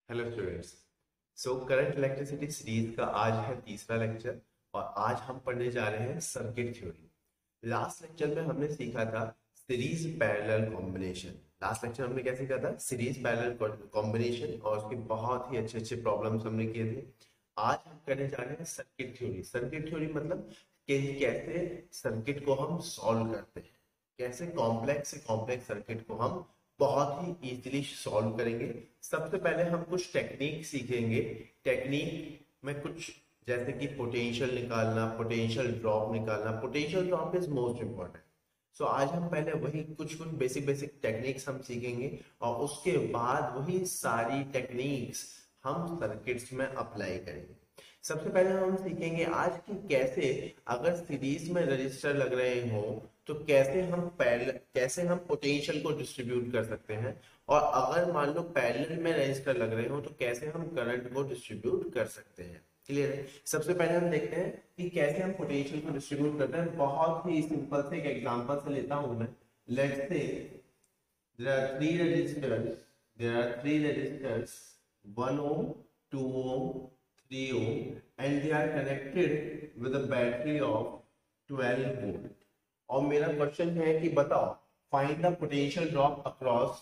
Hello students. Current electricity series का आज है तीसरा लेक्चर और आज हम पढ़ने जा रहे हैं सर्किट थ्योरी। लास्ट लेक्चर में हमने सीखा था series parallel combination. Last lecture हमने क्या सीखा था? सीरीज पैरेलल कॉम्बिनेशन और उसके बहुत ही अच्छे अच्छे प्रॉब्लम्स हमने किए थे। आज हम करने जा रहे हैं सर्किट थ्योरी। सर्किट थ्योरी मतलब कि कैसे सर्किट को हम सॉल्व करते हैं, कैसे कॉम्प्लेक्स से कॉम्प्लेक्स सर्किट को हम बहुत ही इजीली सॉल्व करेंगे। सबसे पहले हम कुछ टेक्निक सीखेंगे। टेक्निक में कुछ जैसे कि पोटेंशियल निकालना, पोटेंशियल ड्रॉप निकालना। Potential drop is most important. आज हम पहले वही कुछ कुछ बेसिक बेसिक टेक्निक्स हम सीखेंगे और उसके बाद वही सारी टेक्निक्स हम सर्किट्स में अप्लाई करेंगे। सबसे पहले हम सीखेंगे आज कि कैसे अगर सीरीज में रजिस्टर लग रहे हो तो कैसे हम पोटेंशियल को डिस्ट्रीब्यूट कर सकते हैं, और अगर मान लो पैरेलल में रजिस्टर लग रहे हो तो कैसे हम करंट को डिस्ट्रीब्यूट कर सकते हैं। क्लियर है? सबसे पहले हम देखते हैं कि कैसे हम पोटेंशियल को डिस्ट्रीब्यूट करते हैं। बहुत ही सिंपल से एक एग्जांपल से लेता हूं मैं। Let's say there are three resistors 1 ohm, 2 ohm, 3 ohm, and they are connected with a battery of 12 volt। और मेरा क्वेश्चन है कि बताओ find the potential drop across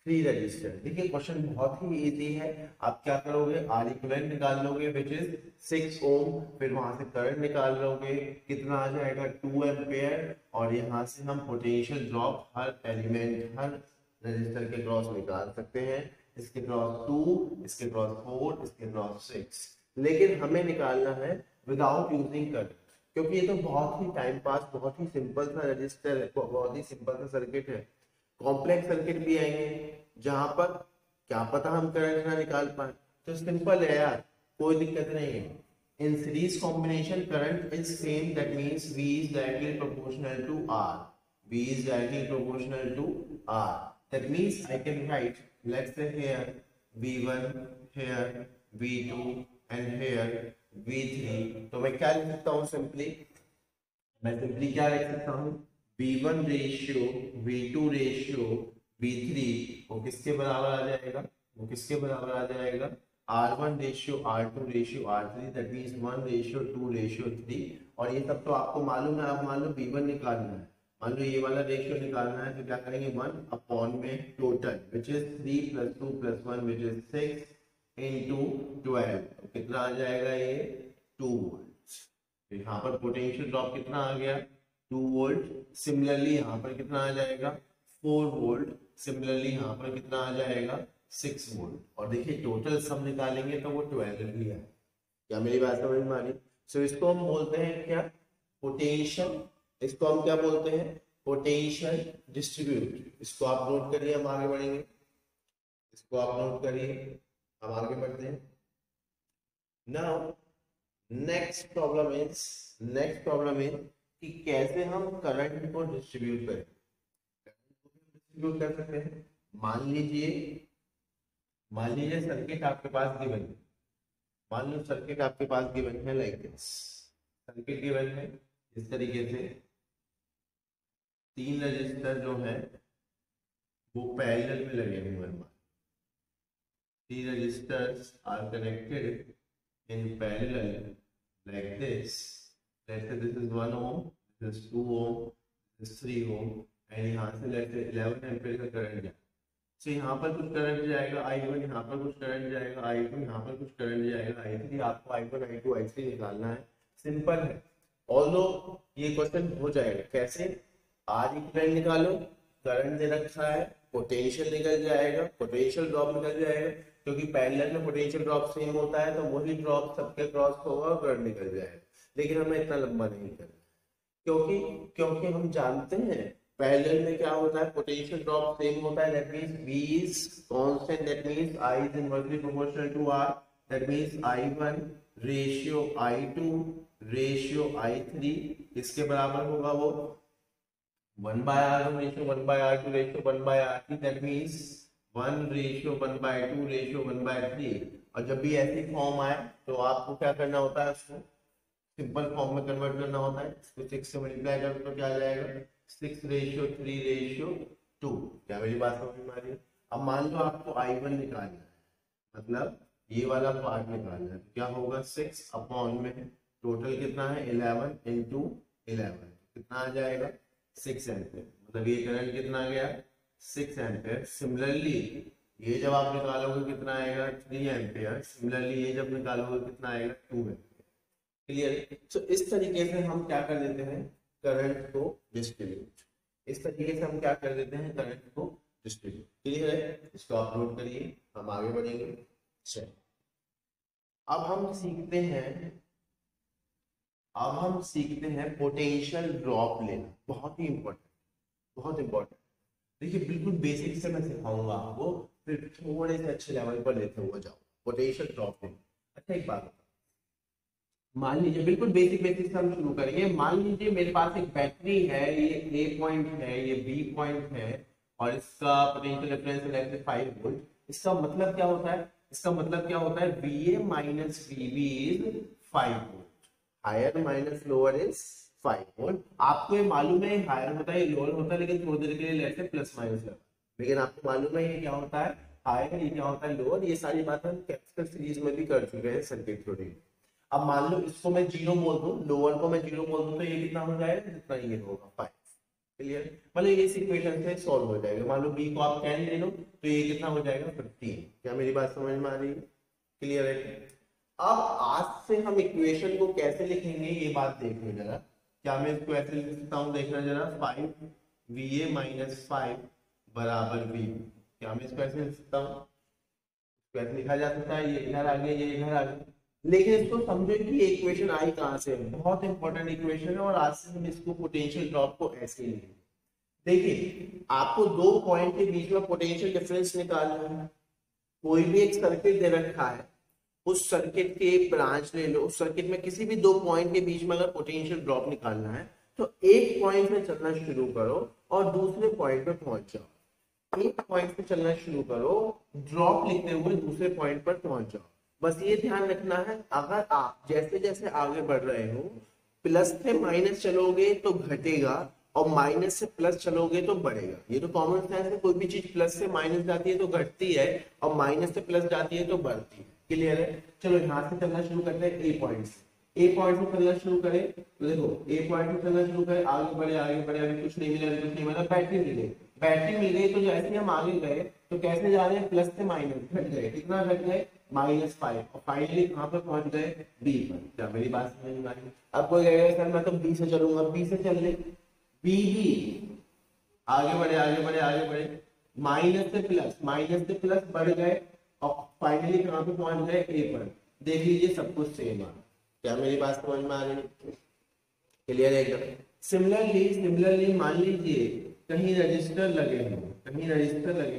three register. देखिए क्वेश्चन बहुत ही इजी है। आप क्या करोगे? आर इक्विवेलेंट निकाल लोगे विच इज 6 ओम, फिर वहां से करंट निकाल लोगे, कितना आ जाएगा 2 एम्पेयर, और यहाँ से हम पोटेंशियल ड्रॉप हर एलिमेंट हर रजिस्टर के क्रॉस निकाल सकते हैं। इसके क्रॉस 2, इसके क्रॉस 4, इसके क्रॉस 6। लेकिन हमें निकालना है विदाउट यूजिंग करंट, क्योंकि ये तो बहुत ही टाइम पास, बहुत ही सिंपल सा रजिस्टर है, बहुत ही सिंपल सा सर्किट है। कॉम्प्लेक्स सर्किट भी आएंगे जहां पर क्या पता हम करंट ना निकाल पाए, तो सिंपल है यार, कोई दिक्कत नहीं है। In series combination current is same, that means V is directly proportional to R। V is directly proportional to R। That means I can write, let's say here V1, here V2 and here V3। तो मैं क्या लिख सकता हूँ? मैं simply क्या लिख सकता हूँ? V1 ratio V2 ratio V3 वो किसके बराबर आ जाएगा? वो किसके बराबर आ जाएगा? R1 ratio R2 ratio R3, that means 1 ratio 2 ratio 3। और ये सब तो आपको मालूम है। अब मान लो V1 निकालना है, मान लो ये वाला रेशियो निकालना है, तो क्या करेंगे? 1 अपॉन में total which is 3 + 2 + 1 which is 6 into 12। तो कितना आ जाएगा? ये 2 वोल्ट। तो यहाँ पर पोटेंशियल ड्रॉप कितना आ गया? 2 वोल्ट। सिमिलरली यहाँ पर कितना आ जाएगा? 4 वोल्ट। सिमिलरली यहाँ पर कितना आ जाएगा? 6 वोल्ट। और देखिए टोटल सम निकालेंगे तो वो 12 ही है। क्या मेरी बात समझ में आ रही? इसको हम बोलते हैं क्या? पोटेंशियल। इसको हम क्या बोलते हैं? Potential distribute. इसको आप नोट करिए, हम आगे बढ़ेंगे। इसको आप नोट करिए, हम आगे बढ़ते हैं। नाउ नेक्स्ट प्रॉब्लम इज कि कैसे हम करंट को डिस्ट्रीब्यूट करें। डिस्ट्रीब्यूट कर सकते हैं। मान लीजिए सर्किट आपके पास गिवन है। मान लो सर्किट आपके पास गिवन है लाइक दिस। सर्किट गिवन है इस तरीके से। 3 रजिस्टर जो है वो पैरेलल में लगे हुए हैं। 3 registers are connected in parallel like this। Let's say this is 1 ohm, this is 2 ohm, this is 3 ohm, and यहाँ से let's say 11 एम्पीयर का करंट जाए। यहाँ पर कुछ करंट जाएगा I1, यहाँ पर कुछ करंट जाएगा I2, यहाँ पर कुछ करंट जाएगा I3। आपको I1, I2, I3 निकालना है। सिंपल है। ऑल्दो ये क्वेश्चन हो जाएगा। कैसे? R इक्विवेलेंट निकालो, करंट दे रखा है, पोटेंशियल निकल जाएगा, पोटेंशियल ड्रॉप निकल जाएगा, क्योंकि पैरेलल में पोटेंशियल ड्रॉप सेम होता है तो वही ड्रॉप सबके क्रॉस होगा और करंट निकल जाएगा। लेकिन हमें इतना लंबा नहीं करना, क्योंकि क्योंकि हम जानते हैं पैरेलल में क्या होता है, पोटेंशियल ड्रॉप सेम होता है। That means V is constant, that means I is inversely proportional to R। That means I1 ratio I2 ratio I3 इसके बराबर होगा वो 1/R1 ratio 1/R2 ratio 1/R3। That means 1 ratio 1/2 ratio 1/3। और जब भी ऐसी फॉर्म आए तो आपको क्या करना होता है? उसको सिंपल फॉर्म में कन्वर्ट करना होता है। इसको 6 से मल्टीप्लाई करो तो क्या आ जाएगा? 6 रेशियो 3 रेशियो 2। क्या मेरी बात समझ में आ रही है? अब मान लो आपको I1 निकालना है। मतलब ये वाला पार्ट निकालना है। क्या होगा 6 अपॉन में टोटल कितना है 11 इंटू 11 कितना आ जाएगा 6 एम्पियर। मतलब ये करंट कितना आ गया 6 एम्पियर। सिमिलरली ये जब आप निकालोगे कितना आएगा 3 एम्पियर। सिमिलरली ये जब निकालोगे कितना आएगा 2 एम्पियर। क्लियर। सो इस तरीके से हम क्या कर देते हैं करंट को डिस्ट्रीब्यूट। इस तरीके से हम क्या कर देते हैं करंट को डिस्ट्रीब्यूट। क्लियर है। इसको आप नोट करिए, हम आगे बढ़ेंगे। चलिए अब हम सीखते हैं पोटेंशियल ड्रॉप लेना। बहुत ही इंपॉर्टेंट, बहुत इंपॉर्टेंट। देखिए बिल्कुल बेसिक से मैं सिखाऊंगा आपको, फिर थोड़े से अच्छे लेवल पर लेते हुए जाओ पोटेंशियल ड्रॉप लेना। अच्छा एक बात मान लीजिए, बिल्कुल बेसिक बेसिक से हम शुरू करेंगे। मान लीजिए मेरे पास एक बैटरी है, ये ए पॉइंट है, ये बी पॉइंट है और इसका पोटेंशियल डिफरेंस है 5 वोल्ट। इसका मतलब क्या होता है, इसका मतलब क्या होता है VA minus VB is 5 volt. Higher minus lower is 5 volt. आपको ये मालूम है हायर होता है, लोअर होता है, लेकिन थोड़ी देर के लिए लेट से प्लस माइनस लगा, लेकिन आपको मालूम है ये क्या होता है हायर, ये क्या होता है लोअर। ये सारी बातें हम कैपिटल सीरीज में भी कर चुके हैं सर्किट थ्योरी। अब मान लो इसको मैं 0 बोल दूं, लोअर को मैं 0 बोल दूं, तो ये कितना हो जाएगा जितना ये होगा 5। क्लियर। मतलब ये इक्वेशन से सॉल्व हो जाएगा। मान लो b को आप 10 ले लो तो ये कितना हो जाएगा 15। क्या मेरी बात समझ में आ रही है। क्लियर है। अब आज से हम इक्वेशन को कैसे लिखेंगे ये बात देखो जरा। क्या मैं इसको ऐसे लिख सकता हूँ, देखना जरा 5 VA माइनस 5 बराबर V। क्या मैं इसको ऐसे लिख सकता हूँ, कैसे लिखा जा सकता है, ये इधर आ गया, ये इधर आ गया। लेकिन इसको समझो कि इक्वेशन आई कहां से, बहुत इंपॉर्टेंट इक्वेशन है और आज से हम इसको पोटेंशियल ड्रॉप को ऐसे ही लिखेंगे। देखिए आपको दो पॉइंट के बीच में पोटेंशियल डिफरेंस निकालना है। कोई भी एक सर्किट दे रखा है, उस सर्किट के ब्रांच ले लो, उस सर्किट में किसी भी दो पॉइंट के बीच में अगर पोटेंशियल ड्रॉप निकालना है तो एक पॉइंट में चलना शुरू करो और दूसरे पॉइंट पे पहुंच जाओ। एक पॉइंट पे चलना शुरू करो, ड्रॉप लिखते हुए दूसरे पॉइंट पर पहुंच जाओ। बस ये ध्यान रखना है, अगर आप जैसे जैसे आगे बढ़ रहे हो प्लस से माइनस चलोगे तो घटेगा और माइनस से प्लस चलोगे तो बढ़ेगा। ये तो कॉमन सेंस है, कोई भी चीज प्लस से माइनस जाती है तो घटती है और माइनस से प्लस जाती है तो बढ़ती है। क्लियर है। चलो यहाँ से चलना शुरू करते हैं ए पॉइंट से। ए पॉइंट से चलना शुरू करें तो देखो ए पॉइंट से चलना शुरू करें, आगे बढ़े आगे बढ़े, अभी कुछ नहीं मिला, कुछ नहीं मिला, बैटरी मिल गई। बैटरी मिल गई तो जैसे हम आगे गए तो कैसे जा रहे हैं प्लस से माइनस, घट गए। कितना घट गए -5 और फाइनली कहां पर पहुंच गए बी पर। क्या मेरी बात समझ में आई। अब कोई कहेगा सर मैं तो बी से चलूंगा, बी से चल ले, बी भी आगे बढ़े आगे बढ़े आगे बढ़े, माइनस से प्लस बढ़ गए और फाइनली कहां पे पहुंच गए ए पर। देख लीजिए सब कुछ सेम है। क्या मेरी बात समझ में आ रही है। क्लियर है एकदम। सिमिलरली मान लीजिए कहीं रजिस्टर लगे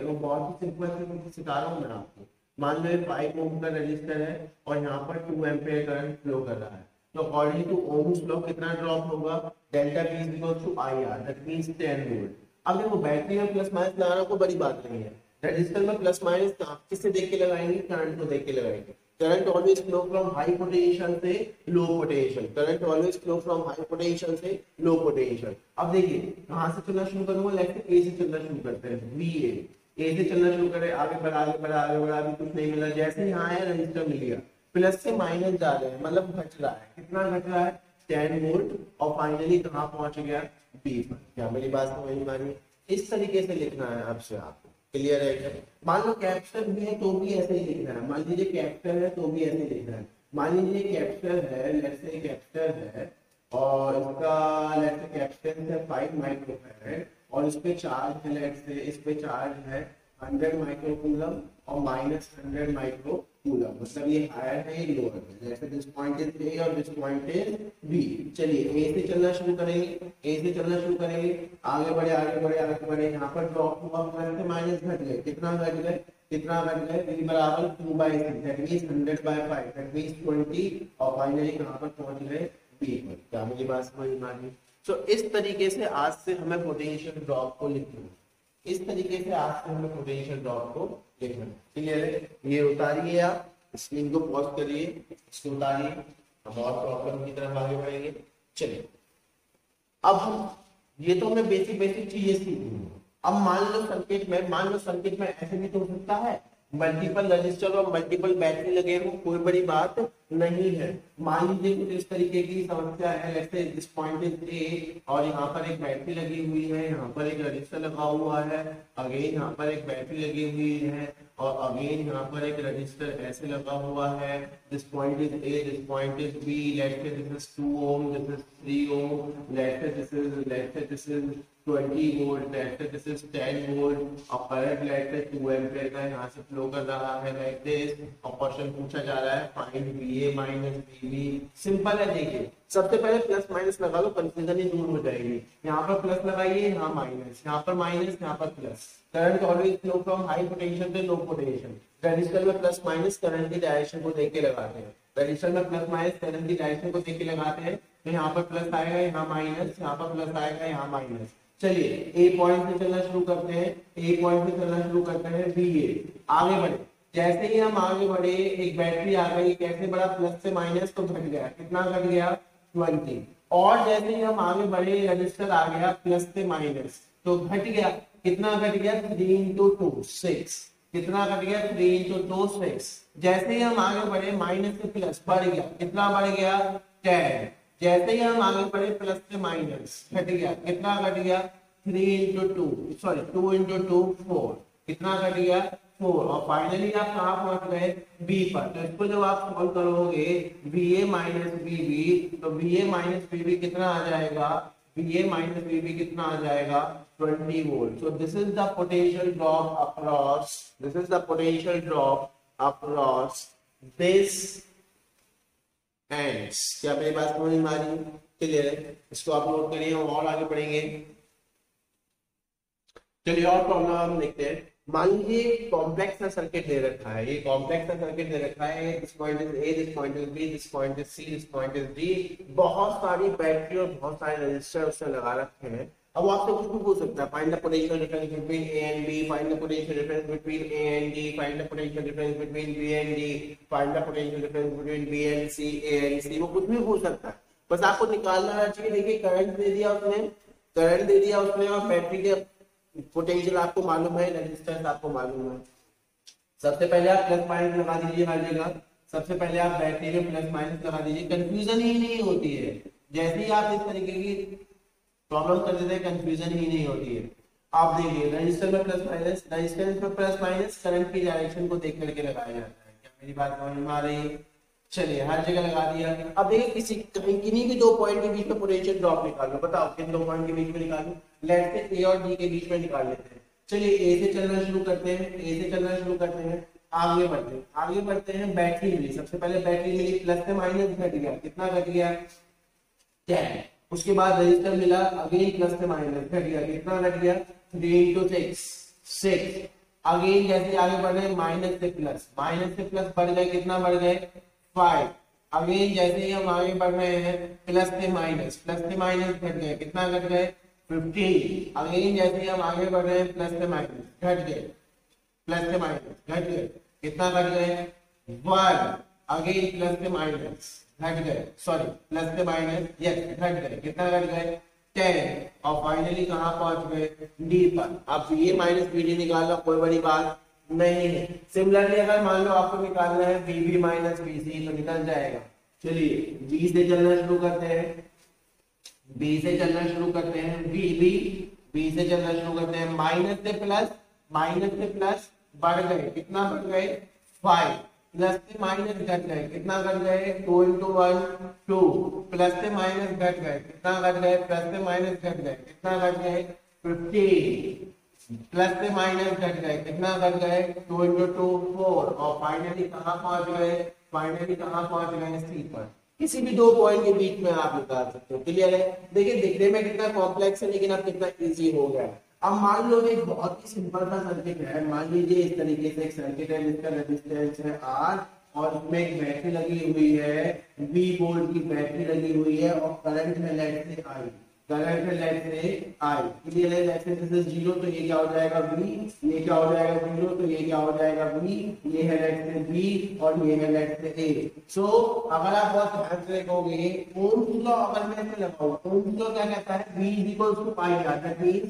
हो, बहुत ही सिंपल सिखा रहा हूं मैं आपको। मान लो 5 ओम का रजिस्टर है और यहाँ पर 2 एम्पीयर करंट फ्लो कर रहा है, तो अकॉर्डिंग टू ओम्स लॉ कितना ड्रॉप होगा delta V is equal to IR, that means 10 volt. अब देखो बैटरी में प्लस माइनस लगाना कोई बड़ी बात नहीं है। रजिस्टर में प्लस माइनस किससे देख के लगाएंगे, करंट को देख के लगाएंगे। Current always flow from high potential से low potential, current always flow from high potential से लो पोटेंशियल। अब देखिए कहां से चलना शुरू करूंगा, लेट्स से ए से चलना शुरू करते हैं। VA ए से चलना शुरू करें, आगे बढ़ा अभी कुछ नहीं मिला। जैसे यहाँ आया रजिस्टर मिल गया, प्लस से माइनस जा रहे हैं, मतलब घट रहा है। कितना घट रहा है 10 वोल्ट और फाइनली कहाँ पहुंच गया बी पर। क्या मेरी बात समझ में आ रही है। इस तरीके से लिखना है आपसे आपको। क्लियर है। मान लो कैपिटल भी है तो भी ऐसे ही लिखना है। मान लीजिए कैपिटल है तो भी ऐसे ही लिखना है। मान लीजिए कैपिटल है, लेट्स से कैपिटल है और इसका लेट्स से कैपिटल है 5 माइक्रोफैराड और इस पे चार्ज है, लेट्स से इस पे चार्ज है 100 माइक्रोकूलम और -100 माइक्रोकूलम। मतलब ये हायर है ये लोअर है। जैसे दिस पॉइंट इज ए और दिस पॉइंट इज बी। चलिए ए से चलना शुरू करेंगे, आगे बढ़े। यहाँ पर ड्रॉप हुआ, प्लस से माइनस घट गए। कितना घट गए v बराबर 2/6, दैट मींस 100/5, दैट मींस 20 और फाइनली कहां पर पहुंच गए बी पर। क्या मुझे बात समझ में आ रही है। तो इस तरीके से आज से हमें पोटेंशियल ड्रॉप को लिखना है। क्लियर है। ये उतारिए, आप स्क्रीन को पॉज करिए, इसको उतारिए, हम और प्रॉब्लम की तरफ आगे बढ़ेंगे। चलिए अब हम ये तो हमें बेसिक चीजें सीखी। अब मान लो सर्किट में ऐसे भी तो हो सकता है मल्टीपल रजिस्टर और मल्टीपल बैटरी लगे हो कोई बड़ी बात नहीं है। मान लीजिए कुछ इस तरीके की समस्या है, let's say this point is ए और यहाँ पर एक बैटरी लगी हुई है, यहाँ पर एक रजिस्टर लगा हुआ है, अगेन यहाँ पर एक बैटरी लगी हुई है और अगेन यहाँ पर एक रजिस्टर ऐसे लगा हुआ है। This point is A, this point is B, let's say this is 2 ohm, this is 3 ohm, let's say this is 20 volt, let's say this is 10 volt और करंट लेट्स से 2 एम्पीयर का यहाँ से flow कर रहा है like this. और question पूछा जा रहा है find VA minus VB। Simple है, देखिए सबसे पहले प्लस माइनस लगा लो, कंफ्यूजन ही दूर हो जाएगी। यहाँ पर प्लस लगाइए, यहाँ माइनस, यहाँ पर माइनस, यहाँ पर plus. Current always flow from high potential to low potential. Resistor में प्लस माइनस करंट की डायरेक्शन को देख के लगाते हैं, रजिस्टर में प्लस माइनस करंट की डायरेक्शन को देख के लगाते हैं। तो यहाँ पर प्लस आएगा, यहाँ माइनस, यहाँ पर प्लस आएगा, यहाँ माइनस। चलिए ए पॉइंट से चलना शुरू करते हैं, ए पॉइंट से चलना शुरू करते हैं VA। आगे बढ़े, जैसे ही हम आगे बढ़े एक बैटरी आ गई, कैसे बढ़ा प्लस से माइनस तो घट गया, कितना घट गया 20। और जैसे ही हम आगे बढ़े रजिस्टर आ गया प्लस से माइनस तो घट गया, कितना घट गया 3 into 2 6, कितना घट गया 3 into 2 6। जैसे ही हम आगे बढ़े माइनस से प्लस बढ़ गया, कितना बढ़ गया 10। जैसे ही हम आगे बढ़े प्लस से माइनस घट गया, कितना घट गया 3 into 2 सॉरी 2 into 2 4, कितना घट गया 4। और फाइनली आप कहाँ पहुंच गए बी पर। तो इसको जब आप सॉल्व करोगे VA माइनस VB तो VA माइनस VB कितना आ जाएगा, VA माइनस VB कितना आ जाएगा 20 volt. So this is the potential drop across, this is the potential drop across this ends. क्या मेरी बात समझ में आ रही है? क्लियर है? इसको आप नोट करिए और आगे बढ़ेंगे। चलिए और प्रॉब्लम हम देखते हैं। मान लीजिए कॉम्प्लेक्स सा सर्किट दे रखा है, ये कॉम्प्लेक्स सा सर्किट दे रखा है, this point is A, this point is B, this point is C, this point is D. बहुत सारी बैटरी और बहुत सारे रजिस्टर उसने लगा रखे हैं। अब वो आपसे कुछ भी पूछ सकता है, find the potential difference between A and B, find the potential difference between A and D, find the potential difference between B and D, find the potential difference between B and C, A and C. वो कुछ भी पूछ सकता है, बस आपको निकालना चाहिए। देखिए करंट दे दिया उसने, करंट दे दिया उसने और बैटरी के पोटेंशियल आपको मालूम है, रेजिस्टेंस आपको मालूम है। सबसे पहले आप प्लस माइनस लगा दीजिए हर जगह, सबसे पहले आप बैटरी में प्लस माइनस लगा दीजिए, कंफ्यूजन ही नहीं होती है। जैसे ही आप इस तरीके की प्रॉब्लम कर देते हैं कंफ्यूजन ही नहीं होती है। आप देखिए रजिस्टर में प्लस माइनस, रेजिस्टेंस में प्लस माइनस करंट की डायरेक्शन को देख करके लगाया जाता है। क्या मेरी बात समझ में आ रही है? चलिए हर जगह लगा दिया। अब देखिए किसी किन्हीं भी दो पॉइंट के बीच में पोटेंशियल ड्रॉप निकाल लो, बताओ किन दो पॉइंट के बीच में निकालो, लेट्स से ए और डी के बीच में निकाल लेते हैं। चलिए ए से चलना शुरू करते हैं, ए से चलना शुरू करते हैं, आगे बढ़ते हैं। बैटरी मिली, सबसे पहले बैटरी मिली, प्लस से माइनस घट गया, कितना घट गया 10। उसके बाद रजिस्टर मिला, अगेन प्लस से माइनस घट गया, कितना घट गया 3 into 6। अगेन जैसे आगे बढ़ रहे माइनस से प्लस बढ़ गए, कितना बढ़ गए 5। अगेन जैसे ही हम आगे बढ़ रहे हैं प्लस से माइनस घट गए, कितना घट गए 15। अगेन जैसे ही हम आगे बढ़ रहे हैं प्लस से माइनस घट गए, कितना घट गए 1। अगेन प्लस से माइनस घट गए, सॉरी प्लस से माइनस यस घट गए, कितना घट गए 10। और फाइनली कहाँ पहुंच गए डी पर। अब ये माइनस बी डी निकालना कोई बड़ी बात नहीं है। सिमिलरली अगर मान लो आपको निकालना है बीबी माइनस बीसी तो निकल जाएगा। चलिए बी से चलना शुरू करते हैं, बी से चलना शुरू करते हैं, बी से चलना शुरू करते हैं। माइनस से प्लस बढ़ गए, कितना बढ़ गए 5। प्लस से माइनस घट गए, कितना घट गए 2 into 1 2। प्लस से माइनस घट गए, कितना घट गए प्लस से माइनस घट गए, कितना घट गए 15। प्लस से माइनस घट गए, कितना घट गए 2 into 2 4। और फाइनली कहाँ पहुंच गए सी पर। किसी भी दो पॉइंट के बीच में आप निकाल सकते हो। क्लियर है? देखिए दिखने में कितना कॉम्प्लेक्स है लेकिन अब कितना इजी हो गया। अब मान लो एक बहुत ही सिंपल सा सर्किट है, मान लीजिए इस तरीके से एक सर्किट है जिसका रेजिस्टेंस है R और इसमें एक बैटरी लगी हुई है, 20 वोल्ट की बैटरी लगी हुई है और करंट है लेट से I, क्लियर है? लेट से दिस इज 0 तो ये क्या हो जाएगा V, ये क्या हो जाएगा 0 तो ये क्या हो जाएगा V, ये है लेट से V और ये है लेट से A। सो अगर आप बहुत ध्यान से देखोगे ओम्स लॉ अगर मैं इसमें लगाऊं, ओम्स लॉ क्या कहता है V is equals to I, that means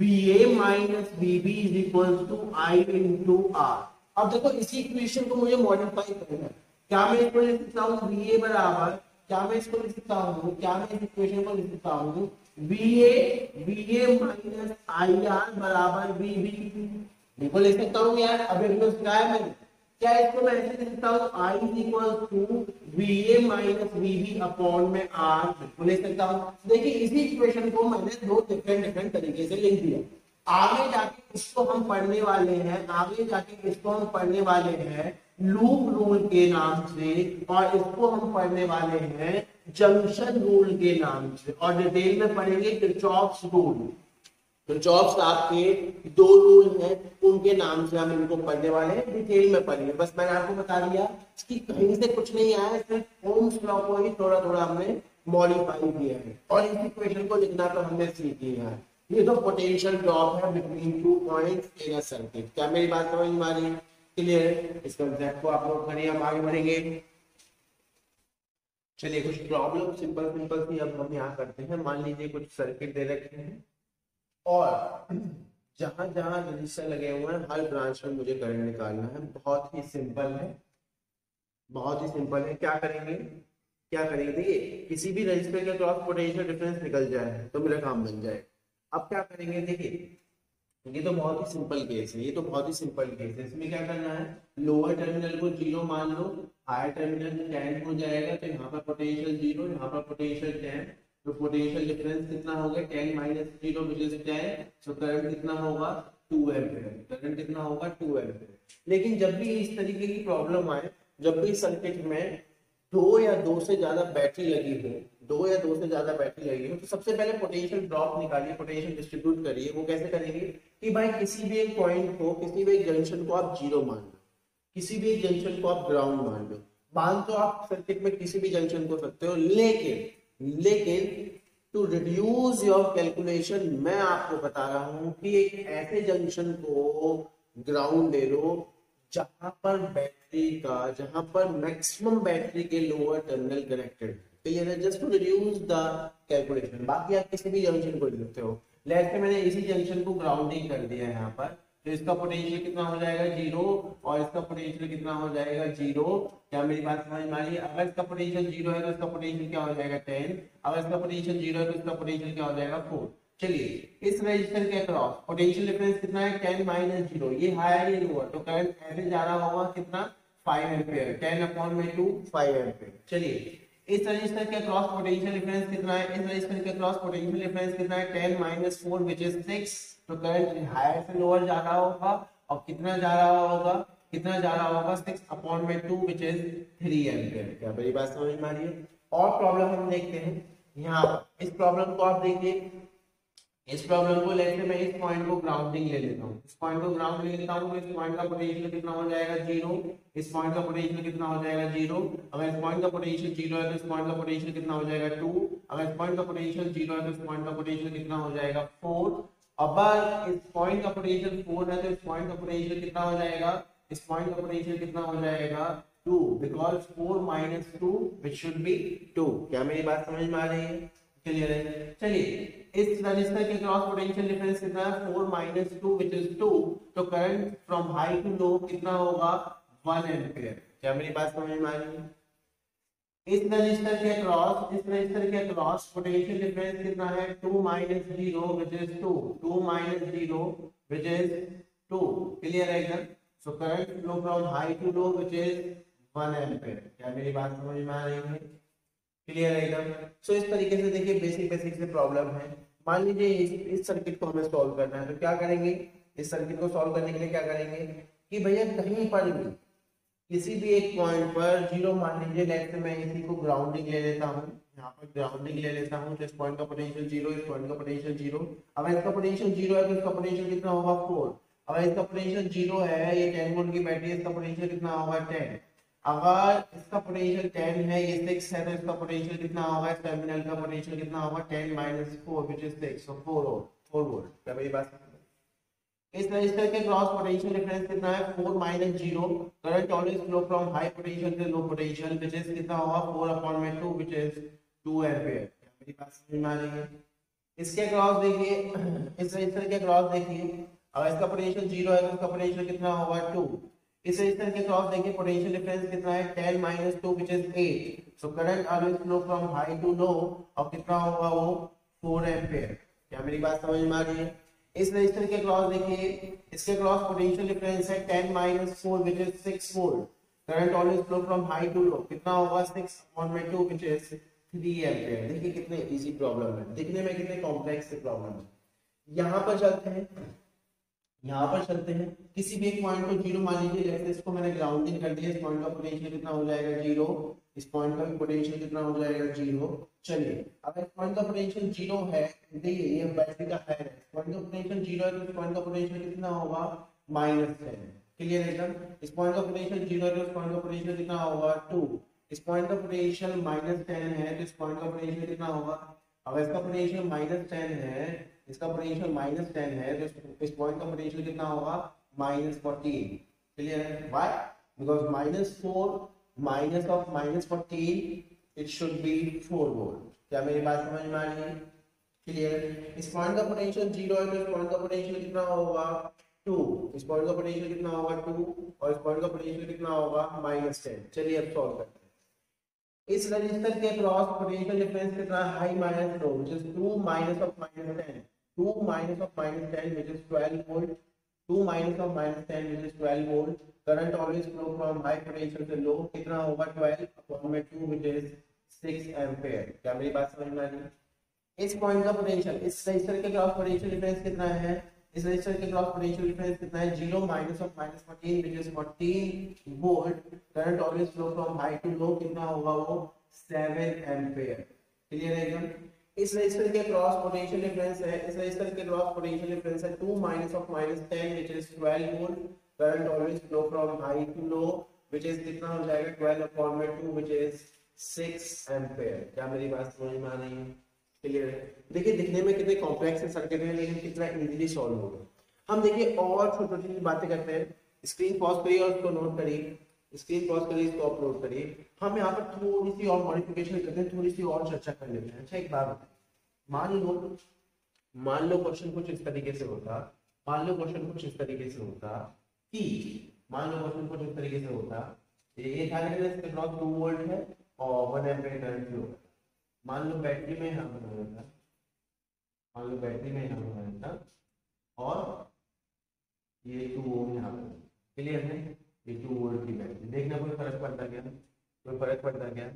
VA minus VB is equals to I into R। अब देखो इसी इक्वेशन को मुझे मॉडिफाई करना है। क्या मैं इसको लिख सकता हूँ VA बराबर, क्या मैं इसको लिख सकता हूँ, क्या मैं इस इक्वेशन को लिख सकता हूँ VA माइनस IR बराबर VB। बिल्कुल लिख सकता हूँ यार। अब एक क्या है मैंने, क्या इसको मैं ऐसे लिख सकता हूँ I is equal to VA minus VB upon में R। बिल्कुल लिख सकता हूँ। देखिए इसी इक्वेशन को मैंने दो डिफरेंट तरीके से लिख दिया। आगे जाके इसको हम पढ़ने वाले हैं, आगे जाके इसको हम पढ़ने वाले हैं लूप रूल के नाम से, और इसको हम पढ़ने वाले हैं जंक्शन रूल के नाम से, और डिटेल में पढ़ेंगे किरचॉफ्स रूल। किरचॉफ्स आपके दो रूल हैं, उनके नाम से हम इनको पढ़ने वाले हैं, डिटेल में पढ़ेंगे। बस मैंने आपको बता दिया कि कहीं से कुछ नहीं आया, सिर्फ ओम्स लॉ को ही थोड़ा थोड़ा हमने मॉडिफाई किया है, और इस इक्वेशन को लिखना तो हमने सीख लिया है। ये तो पोटेंशियल ड्रॉप है between 2 points in a circuit. क्या मेरी बात समझ में आ रही है? क्लियर? इस कंसेप्ट को आप लोग करिए, हम आगे बढ़ेंगे। चलिए कुछ प्रॉब्लम सिंपल सी अब हम यहाँ करते हैं। मान लीजिए कुछ सर्किट दे रखे हैं, और जहां जहां रजिस्टर लगे हुए हैं हर ब्रांच में मुझे करंट निकालना है। बहुत ही सिंपल है, बहुत ही सिंपल है। क्या करेंगे, देखिए किसी भी रजिस्टर के क्रॉस पोटेंशियल डिफरेंस निकल जाए तो मेरा काम बन जाए। अब क्या करेंगे, देखिए ये तो बहुत ही सिंपल केस है, इसमें क्या करना है, लोअर टर्मिनल को 0 मान लो, हायर टर्मिनल 10 हो जाएगा, तो यहाँ पर पोटेंशियल 0, यहाँ पर पोटेंशियल 10, तो पोटेंशियल डिफरेंस कितना होगा 10 माइनस 0 विच इज 10, तो करंट कितना होगा 2 एम्पीयर। लेकिन जब भी इस तरीके की प्रॉब्लम आए, जब भी सर्किट में दो या दो से ज्यादा बैटरी लगी हो, तो सबसे पहले पोटेंशियल ड्रॉप निकालिए, पोटेंशियल डिस्ट्रीब्यूट करिए। वो कैसे करेंगे कि भाई किसी भी एक पॉइंट को, किसी भी एक जंक्शन को आप 0 मान लो, किसी भी एक जंक्शन को आप ग्राउंड मान लो, मान तो आप सर्किट में किसी भी जंक्शन को सकते हो, लेकिन टू रिड्यूस योर कैलकुलेशन मैं आपको बता रहा हूं कि एक ऐसे जंक्शन को ग्राउंड ले लो जहां पर मैक्सिमम बैटरी के लोअर टर्मिनल कनेक्टेड। क्लियर है? Just to reduce the calculation. बाकी आप किसी भी जंक्शन को ले सकते हो। लेट्स से मैंने इसी जंक्शन को ग्राउंडिंग कर दिया है यहाँ पर, तो इसका पोटेंशियल कितना हो जाएगा 0, और इसका पोटेंशियल कितना हो जाएगा 0। क्या मेरी बात समझ में आ रही है? अगर इसका पोटेंशियल 0 है तो इसका पोटेंशियल क्या हो जाएगा 10, अगर इसका पोटेंशियल 0 है तो इसका पोटेंशियल क्या हो जाएगा 4। चलिए इस रजिस्टर के अक्रॉस पोटेंशियल डिफरेंस कितना है 10 माइनस 0, ये हायर ये लोअर, तो करंट ऐसे जा रहा होगा कितना 5 एम्पीयर, 10 अपॉन में 2 5 एम्पीयर। चलिए इस रजिस्टर के अक्रॉस पोटेंशियल डिफरेंस कितना है, इस रजिस्टर के अक्रॉस पोटेंशियल डिफरेंस कितना है 10 माइनस 4 विच इज 6, तो करंट हायर से लोअर जा रहा होगा, और कितना जा रहा होगा 6 अपॉन में 2 विच इज 3 एम्पीयर। क्या मेरी बात समझ में आ रही है? और प्रॉब्लम हम देखते हैं यहाँ, इस प्रॉब्लम को आप देखिए, इस प्रॉब्लम को लेके मैं इस पॉइंट को ग्राउंडिंग ले लेता हूँ, इस पॉइंट को ग्राउंड ले लेता हूँ, इस पॉइंट का पोटेंशियल कितना हो जाएगा 0, इस पॉइंट का पोटेंशियल कितना हो जाएगा 0, अगर इस पॉइंट का पोटेंशियल 0 है तो इस पॉइंट का पोटेंशियल कितना हो जाएगा 2, अगर इस पॉइंट का पोटेंशियल 0 है तो इस पॉइंट का पोटेंशियल कितना हो जाएगा 4, अगर इस पॉइंट का पोटेंशियल 4 है तो इस पॉइंट का पोटेंशियल कितना हो जाएगा, इस पॉइंट का पोटेंशियल कितना हो जाएगा 2, because 4 minus 2 which should be 2। क्या मेरी बात समझ में आ रही है? क्लियर है? चलिए इस रजिस्टर के क्रॉस पोटेंशियल डिफरेंस कितना है 4 माइनस 2 विच इज 2, तो current from high to low कितना होगा 1 एम्पीयर। क्या मेरी बात समझ में आ रही है? इस रजिस्टर के क्रॉस पोटेंशियल डिफरेंस कितना है 2 minus 0 which is 2, 2 minus 0 which is 2। Clear है एकदम? So current flow from high to low which is 1 ampere. क्या मेरी बात समझ में आ रही है? क्लियर है एकदम? सो इस तरीके से देखिए बेसिक से प्रॉब्लम है। मान लीजिए इस सर्किट को हमें सॉल्व करना है, तो क्या करेंगे, इस सर्किट को सॉल्व करने के लिए क्या करेंगे कि भैया कहीं पर भी किसी भी एक पॉइंट पर 0 मान लीजिए, लेट्स से मैं इसी को ग्राउंडिंग ले लेता हूँ, यहाँ पर ग्राउंडिंग ले लेता हूँ, तो इस पॉइंट का पोटेंशियल 0, इस पॉइंट का पोटेंशियल 0, अगर इसका पोटेंशियल 0 है तो इसका पोटेंशियल कितना होगा 4, अगर इसका पोटेंशियल 0 है, ये 10 वोल्ट की बैटरी है, इसका पोटेंशियल कितना होगा 10, अगर इसका पोटेंशियल 10 है, ये 6 है, तो इसका पोटेंशियल कितना होगा, इस टर्मिनल का पोटेंशियल कितना होगा 10 minus 4 which is 6, so 4 volt. क्या मेरी बात? इस रजिस्टर के क्रॉस पोटेंशियल डिफरेंस कितना है 4 minus 0, current always flow from high potential to low potential which is कितना होगा 4 अपॉन में 2 व्हिच इज 2 एम्पीयर। क्या मेरी बात समझ में आ रही है? इसके क्रॉस देखिए, इस रजिस्टर के क्रॉस देखिए, अगर इसका पोटेंशियल 0 है तो इसका पोटेंशियल कितना होगा 2, इस रजिस्टर के क्रॉस देखिए पोटेंशियल डिफरेंस कितना है 10 - 2 which is 8, so current always flow from high to low, और कितना होगा वो 4 एम्पीयर। क्या मेरी बात समझ में आ रही है? इस रजिस्टर के क्रॉस देखिए, इसके क्रॉस पोटेंशियल डिफरेंस है 10 - 4 which is 6 volt, current always flow from high to low, कितना होगा 6/2 which is 3 एम्पीयर। देखिए कितने इजी प्रॉब्लम है, दिखने में कितने कॉम्प्लेक्स प्रॉब्लम है। यहाँ पर चलते हैं, यहाँ पर चलते हैं, किसी भी एक पॉइंट को जीरो मान लीजिए, जैसे इसको मैंने ग्राउंडिंग कर दिया, इस पॉइंट का पोटेंशियल कितना हो जाएगा जीरो, इस पॉइंट का भी पोटेंशियल कितना हो जाएगा जीरो। चलिए अब इस पॉइंट का पोटेंशियल जीरो है, देखिए ये बैटरी का है, इस पॉइंट का पोटेंशियल जीरो है तो इस पॉइंट का पोटेंशियल कितना होगा -10। क्लियर है एकदम? इस पॉइंट का पोटेंशियल जीरो है तो इस पॉइंट का पोटेंशियल कितना होगा 2। इस पॉइंट का पोटेंशियल -10 है तो इस पॉइंट का पोटेंशियल कितना होगा, अगर इसका पोटेंशियल -10 है, इसका पोटेंशियल -10 है तो इस पॉइंट का पोटेंशियल कितना होगा -14। क्लियर है? Why? Because -4 minus of -14 it should be 4 volt. क्या मेरी बात समझ में आ रही है? क्लियर? इस पॉइंट का पोटेंशियल 0 है तो इस पॉइंट का पोटेंशियल कितना होगा 2, इस पॉइंट का पोटेंशियल कितना होगा 2, और इस पॉइंट का पोटेंशियल कितना होगा -10। चलिए अब सॉल्व करते हैं। इस रजिस्टर के क्रॉस पोटेंशियल डिफरेंस कितना है high minus low which is 2 minus of -10, 2 minus of -10 which is 12 volt, 2 minus of -10 which is 12 volt. Current always flow from high potential से लो, कितना होगा 12/2 which is 6 एम्पीयर। क्या मेरी बात समझ में आ रही है? इस पॉइंट का पोटेंशियल, इस रजिस्टर के क्रॉस पोटेंशियल डिफरेंस कितना है, इस रजिस्टर के क्रॉस पोटेंशियल डिफरेंस कितना है 0 minus of -14 which is 14 volt. Current always flow from high to low, कितना होगा वो 7 एम्पीयर। क्लियर है एकदम? इस रजिस्टर के क्रॉस पोटेंशियल डिफरेंस है, इस रजिस्टर के क्रॉस पोटेंशियल डिफरेंस है 2 minus of -10 which is 12 volt. Current always flow from high to low which is कितना हो जाएगा 12/2 which is 6 एम्पीयर। क्या मेरी बात समझ में आ रही है? क्लियर है? देखिए दिखने में कितने कॉम्प्लेक्स सर्किट है लेकिन कितना इजीली सॉल्व होगा। हम देखिए और छोटी छोटी बातें करते हैं। स्क्रीन पॉज करिए और उसको नोट करिए, स्क्रीन पॉज करिए, इसको अपलोड करिए। हम यहाँ पर थोड़ी सी और मॉडिफिकेशन करते हैं, थोड़ी सी और चर्चा कर लेते हैं। अच्छा एक बात बताइए, मान लो क्वेश्चन कुछ इस तरीके से होता, मान लो क्वेश्चन कुछ इस तरीके से होता कि मान लो क्वेश्चन कुछ इस तरीके से होता, ये था कि इसके क्रॉस 2 वोल्ट है और 1 एम्पीयर करंट फ्लो है। मान लो बैटरी में यहाँ बनाया था, मान लो बैटरी में यहाँ बनाया था और ये 2 ओम यहाँ पर। क्लियर है? ये 2 वोल्ट की बैटरी, देखना कोई फर्क पड़ता क्या? कोई फर्क पड़ता क्या?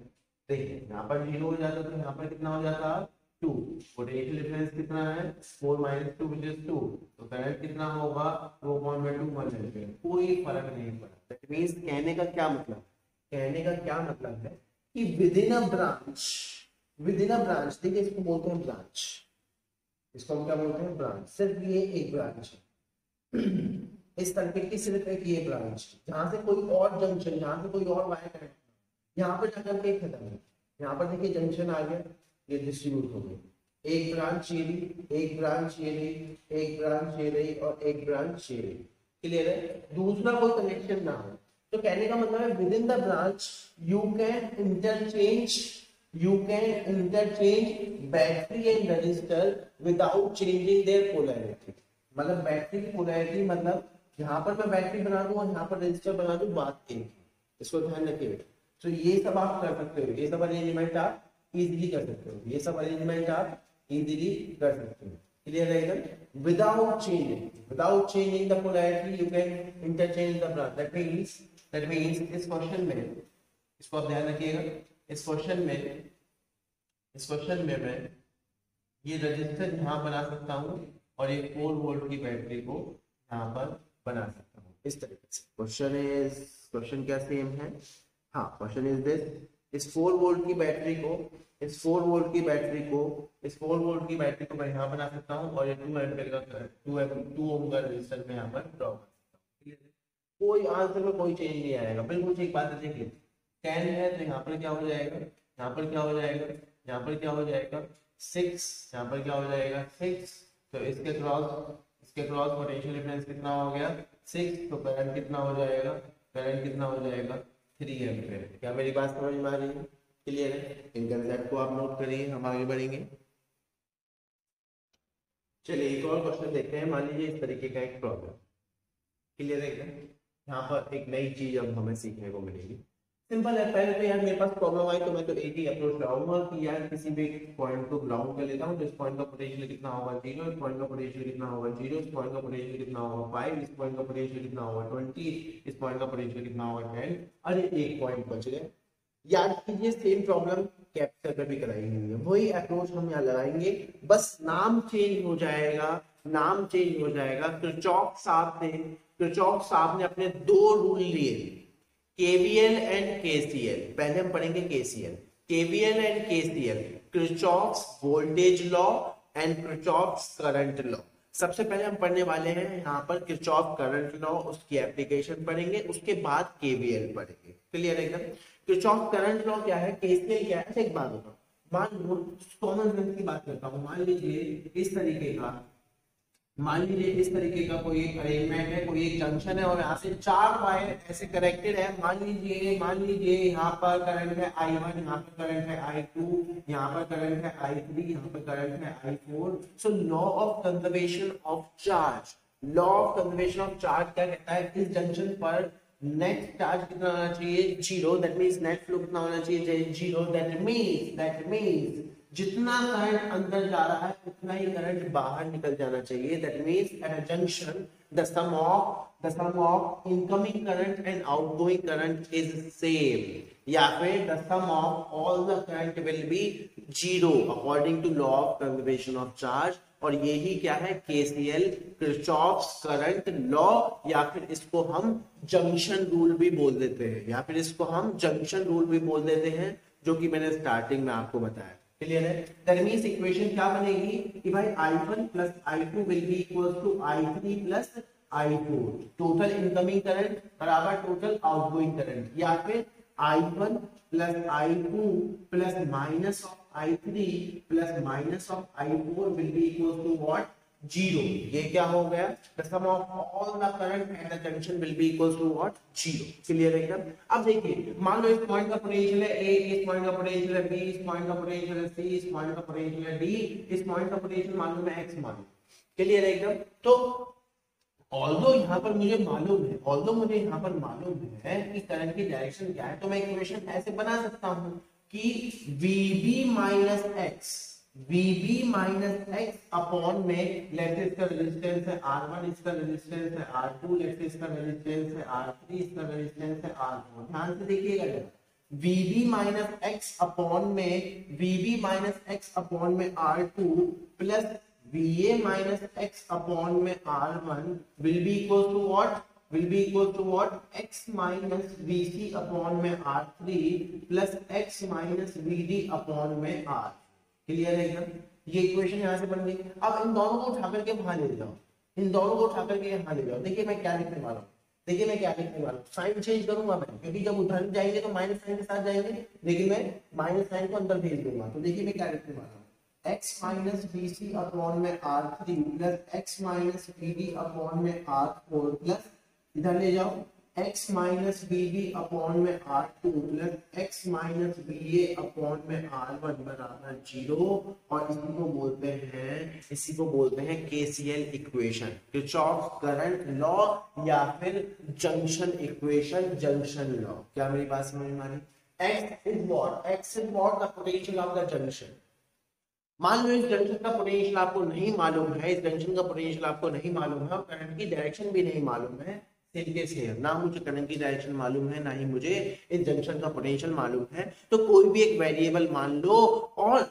देखिए यहाँ पर 0 हो जाता तो यहाँ पर कितना हो जाता 2। पोटेंशियल डिफरेंस कितना है 4 - 2 which is 2, तो करंट कितना होगा 2/2 1 एम्पीयर। कोई फर्क नहीं पड़ा। दैट मींस कहने का क्या मतलब, कहने का क्या मतलब है कि विद इन अ ब्रांच, देखिए इसको बोलते हैं ब्रांच, इसको हम क्या बोलते हैं ब्रांच। सिर्फ ये एक ब्रांच है इस सर्किट की, सिर्फ एक ये ब्रांच, जहां से कोई और जंक्शन, जहां से कोई और वायर कनेक्ट, यहाँ पर जाकर के खत्म है। यहाँ पर देखिए जंक्शन आ गया, ये डिस्ट्रीब्यूट हो गई, एक ब्रांच ये रही, एक ब्रांच ये रही, एक ब्रांच ये रही और एक ब्रांच ये रही। क्लियर है? दूसरा कोई कनेक्शन ना हो। तो कहने का मतलब है with in the branch you can interchange battery and register without changing their polarity. मतलब बैटरी की पोलैरिटी, मतलब यहाँ पर मैं बैटरी बना दूं और यहाँ पर रजिस्टर बना दूं, बात एक, इसको ध्यान रखिए। तो ये सब आप कर सकते हो, ये सब अरेंजमेंट आप इजीली कर सकते हो, ये सब अरेंजमेंट आप इजीली कर सकते हो। क्लियर है एकदम? Without changing the polarity you can interchange the branch. That means इस क्वेश्चन में, इसको आप ध्यान रखिएगा, इस क्वेश्चन में मैं ये रजिस्टर यहाँ बना सकता हूँ और ये 4 वोल्ट की बैटरी को यहाँ पर बना सकता हूँ इस तरीके से। क्वेश्चन क्या सेम है? हाँ, क्वेश्चन इज दिस, इस 4 वोल्ट की बैटरी को मैं यहाँ बना सकता हूँ और ये 2 एम्पीयर का 2 ओम का रेजिस्टेंस में यहाँ पर ड्रॉ कर सकता हूँ। कोई आंसर में कोई चेंज नहीं आएगा, बिल्कुल एक बात देखिए, 10 है तो यहाँ पर क्या हो जाएगा, यहाँ पर क्या हो जाएगा, यहाँ पर क्या हो जाएगा 6, यहाँ पर क्या हो जाएगा 6। तो इसके क्रॉस पोटेंशियल डिफरेंस कितना हो गया 6, तो करंट कितना हो जाएगा 3 एम्पीयर। क्या मेरी बात समझ में आ रही है? क्लियर है? इन कंसेप्ट को आप नोट करिए, हम आगे बढ़ेंगे। चलिए एक और क्वेश्चन देखते हैं। मान लीजिए इस तरीके का एक प्रॉब्लम, क्लियर है? यहाँ पर एक नई चीज अब हमें सीखने को मिलेगी। सिंपल है, पहले तो यार मेरे पास प्रॉब्लम आई तो मैं तो एक ही अप्रोच लगाऊंगा कि यार किसी भी पॉइंट को ग्राउंड कर लेता हूँ, तो इस पॉइंट का पोटेंशियल कितना होगा 0, इस पॉइंट का पोटेंशियल कितना होगा 0, इस पॉइंट का पोटेंशियल कितना होगा 5, इस पॉइंट का पोटेंशियल कितना होगा 20, इस पॉइंट का पोटेंशियल कितना होगा 10। अरे एक पॉइंट बच गए। याद कीजिए सेम प्रॉब्लम कैपिटल पे भी कराई हुई है, वही अप्रोच हम यहाँ लगाएंगे, बस नाम चेंज हो जाएगा, नाम चेंज हो जाएगा। किरचॉफ साहब ने अपने दो रूल लिए, केवीएल एंड केसीएल। पहले हम पढ़ेंगे KCL, KVL and KCL, Kirchhoff's voltage law and Kirchhoff's current law. सबसे पहले हम पढ़ने वाले हैं यहाँ पर किरचॉफ करंट लॉ, उसकी एप्लीकेशन पढ़ेंगे, उसके बाद केवीएल पढ़ेंगे। क्लियर है एकदम। किरचॉफ करंट लॉ क्या है, केसीएल क्या है। अच्छा एक बात होगा, मान लो कॉमन सेंस की बात करता हूँ, मान लीजिए इस तरीके का कोई एक अरेंजमेंट है, कोई एक जंक्शन है और यहाँ से 4 वायर ऐसे कनेक्टेड है। मान लीजिए यहाँ पर करंट है I1, यहाँ पर करंट है I2, यहाँ पर करंट है I3, यहाँ पर करंट है I4। So law of conservation of charge, law of conservation of charge क्या कहता है, इस जंक्शन पर नेट चार्ज कितना होना चाहिए 0, दैट मींस नेट फ्लो कितना होना चाहिए 0, दैट मींस जितना करंट अंदर जा रहा है उतना ही करंट बाहर निकल जाना चाहिए। That means at a junction the sum of incoming current and outgoing current is same, या फिर the sum of all the current will be 0 according to law of conservation of charge. और यही क्या है, केसीएल, किरचॉफ्स करंट लॉ, या फिर इसको हम जंक्शन रूल भी बोल देते हैं, जो कि मैंने स्टार्टिंग में आपको बताया। क्लियर है। दैट मींस इक्वेशन क्या बनेगी कि भाई I1 plus I2 will be equals to I3 plus I4, total incoming current बराबर टोटल आउटगोइंग करंट, या फिर I1 plus I2 plus minus of I3 plus minus of I4 will be equals to what 0। ये क्या हो गया, the sum of all the current at the junction will be equals to what 0। Clear है एकदम। अब देखिए मान लो इस पॉइंट का पोटेंशियल है A, इस पॉइंट का पोटेंशियल है B, इस पॉइंट का पोटेंशियल है C, इस पॉइंट का पोटेंशियल है D, इस पॉइंट का पोटेंशियल मालूम है X मालूम। क्लियर है एकदम। तो ऑल्दो यहाँ पर मुझे मालूम है कि करंट की डायरेक्शन क्या है, तो मैं इक्वेशन ऐसे बना सकता हूँ कि VB माइनस एक्स अपॉन में, लेट्स से इसका रेजिस्टेंस है R1, इसका रेजिस्टेंस है R2, लेट्स से इसका रेजिस्टेंस है R3, इसका रेजिस्टेंस है R4। ध्यान से देखिएगा जरा, VB माइनस एक्स अपॉन में R2 plus VA minus x upon में R1 will be equal to what x minus VC upon में R3 plus x minus VD upon में R। क्लियर है एकदम। ये इक्वेशन यहाँ से बन गई। अब इन दोनों को उठा करके वहां ले जाओ, यहाँ ले जाओ। देखिए मैं क्या लिखने वाला हूँ, साइन चेंज करूंगा मैं, क्योंकि जब उधर जाएंगे तो माइनस साइन के साथ जाएंगे, लेकिन मैं माइनस साइन को अंदर भेज दूंगा। तो देखिए मैं क्या लिखने वाला हूँ, x माइनस VC अपॉन में R3 plus x minus VD upon में R4 प्लस इधर ले जाओ x माइनस VB अपॉन में R2 plus x minus VA upon में R1 बराबर 0। और इसी को बोलते हैं KCL equation, Kirchhoff current law, या फिर जंक्शन इक्वेशन, जंक्शन लॉ। क्या मेरी बात समझ में आ रही? x is what the potential of the junction. मान लो इस जंक्शन का पोटेंशियल आपको नहीं मालूम है, और करंट की डायरेक्शन भी नहीं मालूम है, ना मुझे करंट की डायरेक्शन मालूम है, ना ही मुझे इस जंक्शन का पोटेंशियल मालूम है, तो कोई भी एक वेरिएबल मान लो और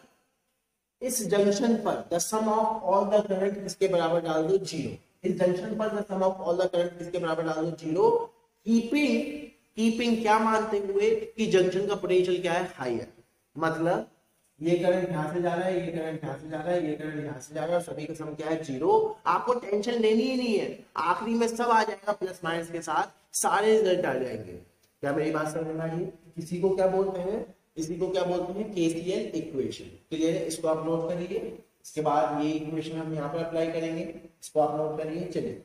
इस जंक्शन पर the sum of all the current इसके बराबर डाल दो 0। इस जंक्शन पर the sum of all the current इसके बराबर डाल दो 0, कीपिंग क्या मानते हुए कि जंक्शन का पोटेंशियल क्या है, हायर। मतलब ये करंट यहाँ से जा रहा है, ये करंट यहाँ से जा रहा है, ये करंट यहाँ से जा रहा है, और सभी का सम क्या है 0। आपको टेंशन लेनी ही नहीं है, आखिरी में सब आ जाएगा प्लस माइनस के साथ, सारे रिजल्ट आ जाएंगे। क्या मेरी बात समझ में आई? इसी को क्या बोलते हैं KCL इक्वेशन। क्लियर है। इसको आप नोट करिए, इसके बाद ये इक्वेशन हम यहाँ पर अप्लाई करेंगे, इसको आप नोट करिए। चलिए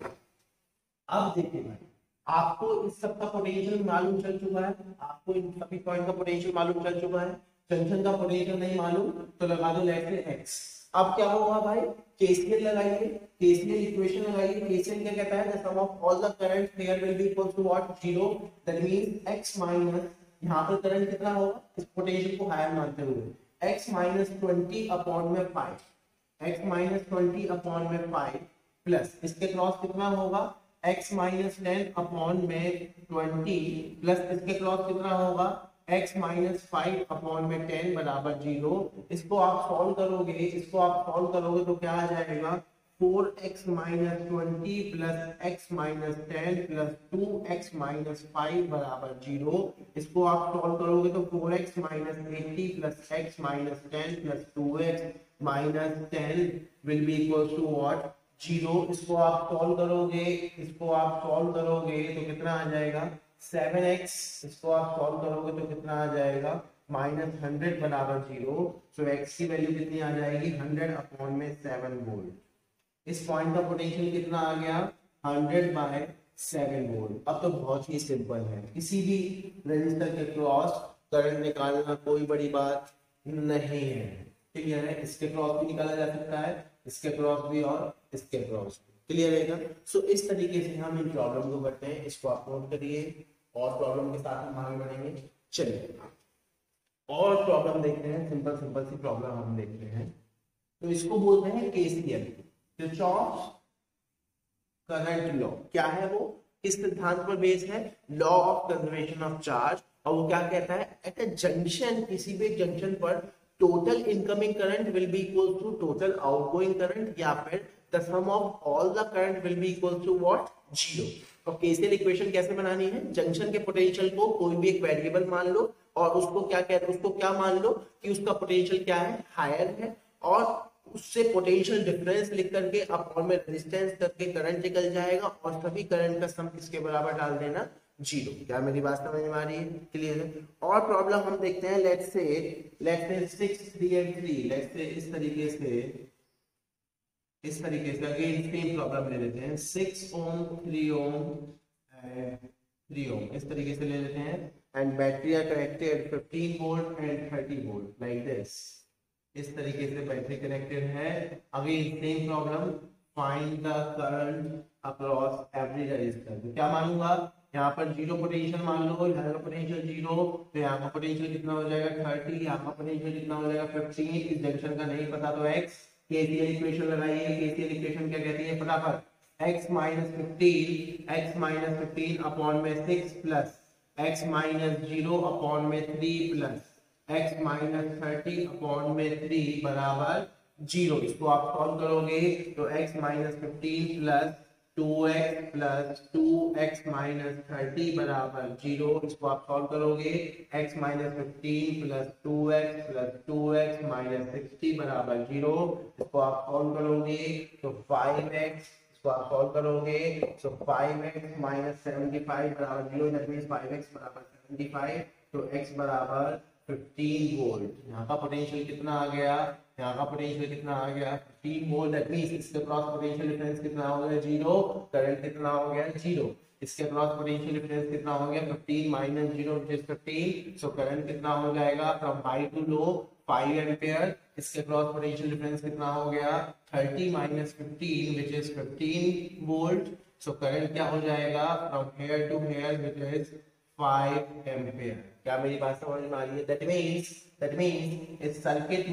अब देखिए भाई, आपको इस सब का पोटेंशियल मालूम चल चुका है, आपको इन सभी पॉइंट का पोटेंशियल मालूम चल चुका है, जंक्शन का पोटेंशियल नहीं मालूम तो लगा दो लेट से x। अब क्या होगा भाई, केसीएल लगाइए, केसीएल इक्वेशन लगाइए। केसीएल क्या कहता है, the sum of all the current here will be equal to what, 0। That means x minus, यहाँ पर करंट कितना होगा इस पोटेंशियल को हायर मानते हुए, x माइनस 20 अपॉन में 5, x माइनस 20 अपॉन में 5 प्लस इसके क्रॉस कितना होगा, x माइनस 10 अपॉन में 20 प्लस इसके क्रॉस कितना होगा, x माइनस 5 अपॉन में 10 बराबर 0। इसको आप सॉल्व करोगे, इसको आप सॉल्व करोगे तो क्या आ जाएगा, 4x minus 20 plus x minus 10 plus 2x minus 5 बराबर 0। इसको आप सॉल्व करोगे तो 4x minus 80 plus x minus 10 plus 2x minus 10 will be equal to what, 0। इसको आप सॉल्व करोगे, इसको आप सॉल्व करोगे तो कितना आ जाएगा, 7x। इसको आप सॉल्व करोगे तो कितना आ जाएगा, माइनस 100 बराबर 0। सो x की वैल्यू कितनी आ जाएगी, 100 अपॉन में 7 वोल्ट। इस पॉइंट का पोटेंशियल कितना आ गया, 100 बाय 7 वोल्ट। अब तो बहुत ही सिंपल है, किसी भी रजिस्टर के क्रॉस करंट निकालना कोई बड़ी बात नहीं है, क्लियर है। इसके क्रॉस भी निकाला जा सकता है, इसके क्रॉस भी और इसके क्रॉस भी, क्लियर है। सो इस तरीके से हम इन प्रॉब्लम को करते हैं, इसको आप नोट करिए और प्रॉब्लम के साथ हम आगे बढ़ेंगे। चलिए और प्रॉब्लम देखते हैं, सिंपल सिंपल सी प्रॉब्लम हम देखते हैं। तो इसको बोलते हैं केसीएल, किरचॉफ करंट लॉ। क्या है वो, किस सिद्धांत पर बेस है, law of conservation of charge. और वो क्या कहता है, एट अ जंक्शन, किसी भी जंक्शन पर total incoming current will be equal to total outgoing current, या फिर the sum of all the current will be equal to what, 0। और केसीएल इक्वेशन कैसे बनानी है, जंक्शन के पोटेंशियल को कोई भी एक वेरिएबल मान लो और उसको क्या कहते हैं, उसको क्या मान लो कि उसका पोटेंशियल क्या है, हायर है, और उससे पोटेंशियल डिफरेंस लिख करके अपॉन में रेजिस्टेंस करके करंट निकल जाएगा, और सभी करंट का सम किसके बराबर डाल देना, 0। क्या मेरी बात समझ में आ रही है, क्लियर है। और प्रॉब्लम हम देखते हैं, लेट्स से 6 3 and 3, लेट्स से इस तरीके से अगेन सेम प्रॉब्लम ले लेते हैं, 6 ओम 3 ओम एंड 3 ओम, इस तरीके से ले लेते हैं। And battery are connected 15 volt and 30 volt like this, इस तरीके से बैटरी कनेक्टेड है। Again same problem, find the current across every resistor. तो क्या मानूंगा, यहाँ पर 0 पोटेंशियल मान लो, यहाँ का पोटेंशियल 0, तो यहाँ का पोटेंशियल कितना हो जाएगा 30, यहाँ का पोटेंशियल कितना हो जाएगा 15। इस जंक्शन का नहीं पता तो x, केसीएल इक्वेशन लगाइए। केसीएल इक्वेशन क्या कहती है फटाफट, x माइनस 15 अपॉन में 6 प्लस x माइनस 0 अपॉन में 3 प्लस x माइनस 30 अपॉन में 3 बराबर 0। इसको आप सॉल्व करोगे तो x minus 15 plus 2x plus 2x minus 30 बराबर 0। इसको आप सॉल्व करोगे, x minus 15 plus 2x plus 2x minus 60 बराबर 0। इसको आप सॉल्व करोगे तो 5x, इसको आप सॉल्व करोगे तो 5x माइनस 75 बराबर 0, दैट मींस 5x बराबर 75। तो x बराबर 15 वोल्ट। यहाँ का पोटेंशियल कितना आ गया, यहाँ का पोटेंशियल कितना आ गया 15 वोल्ट, दैट मींस इसके क्रॉस पोटेंशियल डिफरेंस कितना हो गया 0, करंट कितना हो गया 0। इसके क्रॉस पोटेंशियल डिफरेंस कितना हो गया 15 minus 0 which is 15। So current कितना हो जाएगा from high to low 5 ampere. इसके क्रॉस पोटेंशियल डिफरेंस कितना हो गया 30 minus 15 which is 15 volt. So current क्या हो जाएगा from here to here which is 5 ampere. क्या मेरी बात समझ में आ रही है, दैट मींस इस सर्किट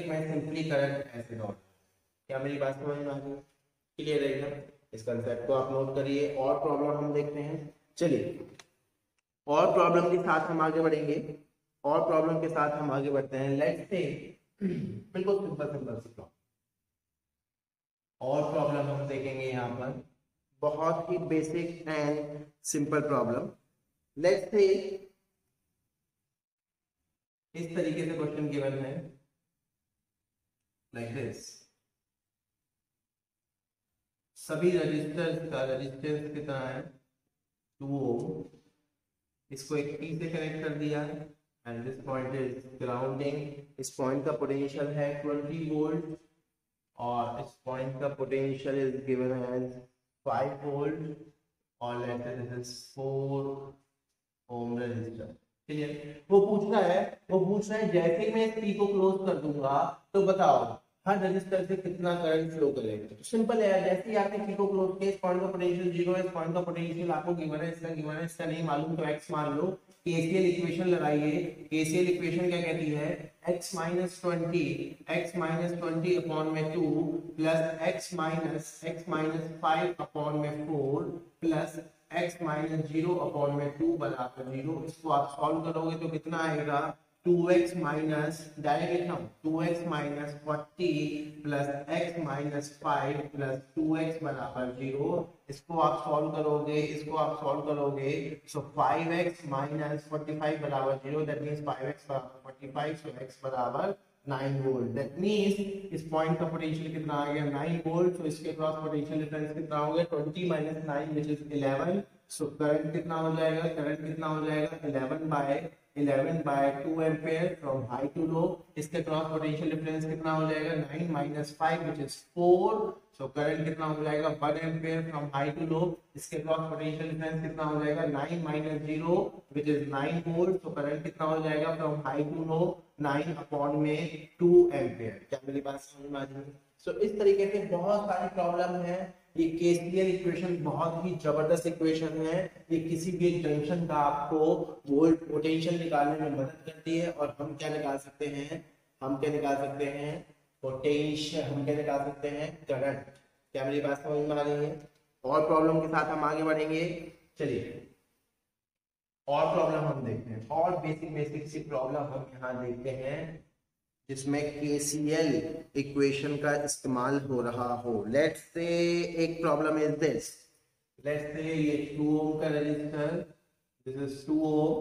में सिंपली करंट ऐसे दौड़। क्या मेरी बात समझ में आ रही है, क्लियर है ना। इस कंसेप्ट को आप नोट करिए। और प्रॉब्लम हम देखते हैं, चलिए और प्रॉब्लम के साथ हम आगे बढ़ेंगे, और प्रॉब्लम के साथ हम आगे बढ़ते हैं। लेट्स से बिल्कुल सिंपल सी प्रॉब्लम, और प्रॉब्लम हम देखेंगे यहाँ पर, बहुत ही basic and simple problem. Let's say इस तरीके से क्वेश्चन गिवन है लाइक दिस, सभी रजिस्टर्स का रेजिस्टेंस कितना है 2 ओम, इसको एक P से कनेक्ट कर दिया है and this point is grounding. इस पॉइंट का पोटेंशियल है 20 वोल्ट और इस पॉइंट का potential is given as 5 volt और let's say this is 4 ohm resistor. Clear. वो पूछ रहा है जैसे मैं इस P को क्लोज कर दूंगा तो बताओ हर रजिस्टर से कितना करंट फ्लो करेगा। तो सिंपल है, जैसे ही आपने P को क्लोज किया, इस पॉइंट का पोटेंशियल 0 है, इस पॉइंट का पोटेंशियल आपको गिवन है, इसका नहीं मालूम तो x मान लो। केसीएल इक्वेशन लगाइए। केसीएल इक्वेशन क्या कहती है, x माइनस 20 अपॉन में 2 प्लस x माइनस 5 अपॉन में 4 प्लस x माइनस 0 अपॉन में 2 बराबर 0। इसको आप सॉल्व करोगे तो कितना आएगा, 2x माइनस, डायरेक्ट लिखना 2x minus 40 plus x minus 5 plus 2x बराबर 0। इसको आप सॉल्व करोगे सो 5x माइनस 45 बराबर 0, दैट मींस 5x बराबर 45, सो x बराबर 9 वोल्ट। दैट मींस इस पॉइंट का पोटेंशियल कितना आ गया, 9 वोल्ट। तो इसके क्रॉस पोटेंशियल डिफरेंस कितना हो गया, 20 minus 9 which is 11। So current कितना हो जाएगा, 11 by 2 ampere from high to low. इसके क्रॉस पोटेंशियल डिफरेंस कितना हो जाएगा, 9 minus 5 which is 4। So current कितना हो जाएगा, 1 ampere from high to low. इसके क्रॉस पोटेंशियल डिफरेंस कितना हो जाएगा, 9 minus 0 which is 9 volt. So current कितना हो जाएगा from high to low, 9 upon में 2 एम्पीयर। क्या मेरी बात समझ में आ रही है? सो इस तरीके से बहुत सारी प्रॉब्लम है। ये केसीएल इक्वेशन बहुत ही जबरदस्त इक्वेशन है। ये किसी भी जंक्शन का आपको वोल्ट पोटेंशियल निकालने में मदद करती है। और हम क्या निकाल सकते हैं, पोटेंशियल, हम क्या निकाल सकते हैं, करंट। क्या मेरी बात समझ में आ रही है? और प्रॉब्लम के साथ हम आगे बढ़ेंगे। चलिए और प्रॉब्लम हम देखते हैं, और बेसिक सी प्रॉब्लम हम यहाँ देखते हैं जिसमें केसीएल इक्वेशन का इस्तेमाल हो रहा हो। लेट्स से एक problem is this, let's say ये 2 ओम का resistor, this is 2 ohm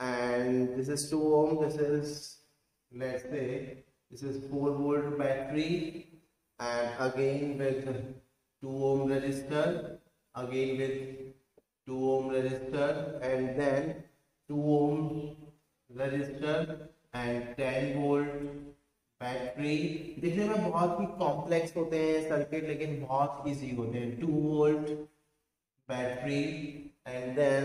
and this is 2 ohm, this is, let's say this is 4 volt battery and again with 2 ohm resistor, again with 2 ohm resistor and then 2 ohm resistor and 10 volt battery. दिखने में बहुत ही complex होते हैं circuit, लेकिन बहुत easy होते हैं। 2 volt battery and then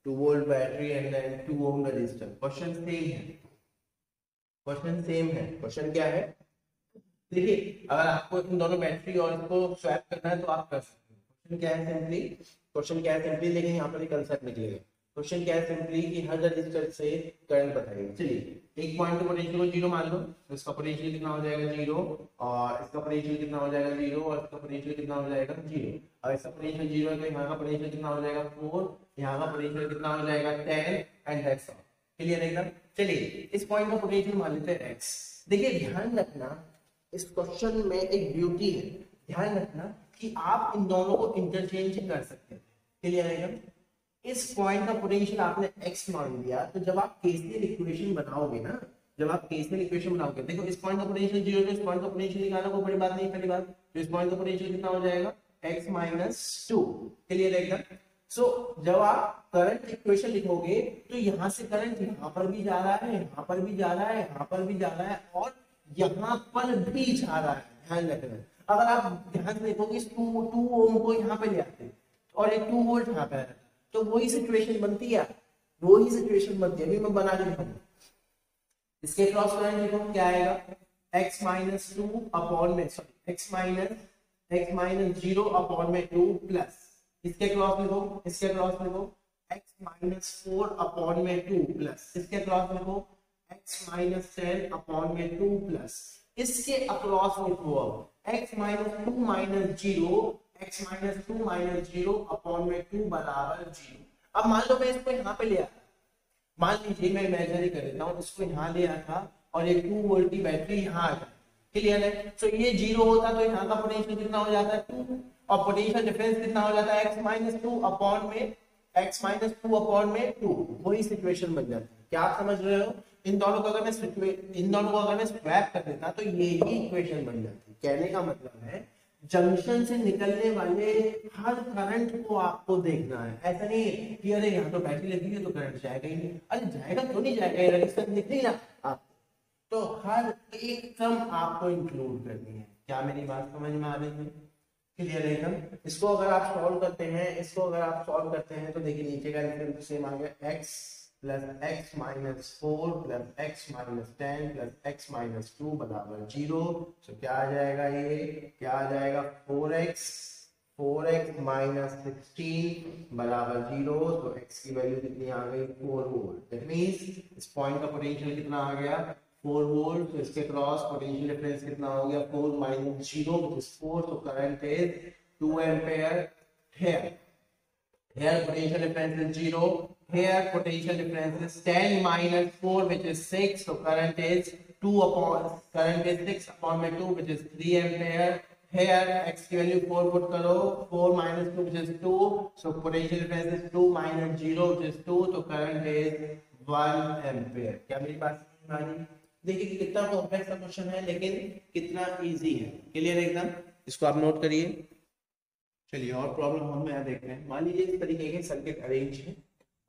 2 volt battery and then 2 ohm resistor. Question same है। क्वेश्चन क्या है, देखिए अगर आपको इन दोनों बैटरी और इसको स्वैप करना है तो आप कर सकते हैं। क्वेश्चन क्या है सिंपली, लेकिन यहाँ पर एक कंसेप्ट निकलेगा। क्वेश्चन क्या है सिंपली कि हर रजिस्टर से करंट बताइए। चलिए एक पॉइंट के पोटेंशियल को 0 मान लो, तो इसका पोटेंशियल कितना हो जाएगा 0, और इसका पोटेंशियल कितना हो जाएगा 0, और इसका पोटेंशियल कितना हो जाएगा 0, और इसका पोटेंशियल 0 है तो यहाँ का पोटेंशियल कितना हो जाएगा 4, यहाँ का पोटेंशियल कितना हो जाएगा 10 एंड दैट्स ऑल। क्लियर एकदम। चलिए इस पॉइंट का पोटेंशियल मान लेते हैं x। देखिए ध्यान रखना, इस क्वेश्चन में एक ब्यूटी है, ध्यान रखना कि आप इन दोनों को इंटरचेंज कर सकते हैं। क्लियर एकदम। इस पॉइंट का पोटेंशियल आपने x मान लिया, तो जब आप केसीएल इक्वेशन बनाओगे ना, देखो इस पॉइंट का पोटेंशियल 0 है, तो इस पॉइंट का पोटेंशियल निकालना कोई बड़ी बात नहीं। पहली बात तो इस पॉइंट का पोटेंशियल कितना हो जाएगा, x माइनस 2। क्लियर एकदम। सो जब आप करंट इक्वेशन लिखोगे तो यहाँ से करंट यहाँ पर भी जा रहा है, यहाँ पर भी जा रहा है, यहाँ पर भी जा रहा है, और यहाँ पर भी जा रहा है। ध्यान रखना, अगर आप ध्यान से देखोगे इस 2 ओम को यहाँ पे ले आते और एक 2 वोल्ट यहाँ पे आता, तो वही सिचुएशन बनती है। अभी मैं बना के दिखाऊंगा। इसके क्रॉस करंट लिखो, क्या आएगा, x माइनस 2 अपॉन में x माइनस 0 अपॉन में 2 प्लस इसके क्रॉस लिखो x माइनस 4 अपॉन में 2 प्लस इसके क्रॉस लिखो x माइनस 10 अपॉन में 2 प्लस इसके अक्रॉस लिखो अब x माइनस 2 माइनस 0 अपॉन में 2 बराबर 0। अब मान लो मैं इसको यहाँ पे ले आया, मान लीजिए मैं इमेजिनरी कर देता हूँ, इसको यहाँ ले आया था और एक 2 वोल्ट की बैटरी यहाँ आ जाए। क्लियर है। तो ये 0 होता तो यहाँ का पोटेंशियल कितना हो जाता है 2, और पोटेंशियल डिफरेंस कितना हो जाता है x माइनस 2 अपॉन में 2। वही सिचुएशन बन जाती है। क्या आप समझ रहे हो? इन दोनों को अगर मैं स्वैप कर देता तो ये ही इक्वेशन बन जाती। कहने का मतलब है जंक्शन से निकलने वाले हर करंट को आपको देखना है। ऐसा नहीं है कि अरे यहाँ तो बैटरी लगी है तो करंट जाएगा ही नहीं। अरे जाएगा क्यों नहीं जाएगा, रजिस्टर दिख रही ना आप, तो हर एक टर्म आपको इंक्लूड करनी है। क्या मेरी बात समझ में आ रही है? क्लियर है एकदम। इसको अगर आप सॉल्व करते हैं तो देखिए नीचे का सेम आ गया x plus x minus 4 plus x minus 10 plus x minus 2 बराबर 0। तो क्या आ जाएगा, ये क्या आ जाएगा, 4x माइनस 16 बराबर 0। तो x की वैल्यू कितनी आ गई, 4 वोल्ट। दैट मींस इस पॉइंट का पोटेंशियल कितना आ गया, 4 वोल्ट। तो इसके क्रॉस पोटेंशियल डिफरेंस कितना हो गया, 4 माइनस 0 which is 4। तो current is 2 ampere. Here potential difference is 0. Here potential difference is 10 minus 4 which is 6. So current is 6 upon 2 which is 3 ampere. Here x की value 4 put करो, 4 minus 2 which is 2. So potential difference is 2 minus 0 which is 2. तो current is 1 ampere. क्या मेरी बात समझ में आ रही? देखिए कितना कॉम्प्लेक्स का क्वेश्चन है लेकिन कितना इजी है। क्लियर एकदम, इसको आप नोट करिए। चलिए और प्रॉब्लम हम यहाँ देख रहे हैं। मान लीजिए इस तरीके के सर्किट अरेंज है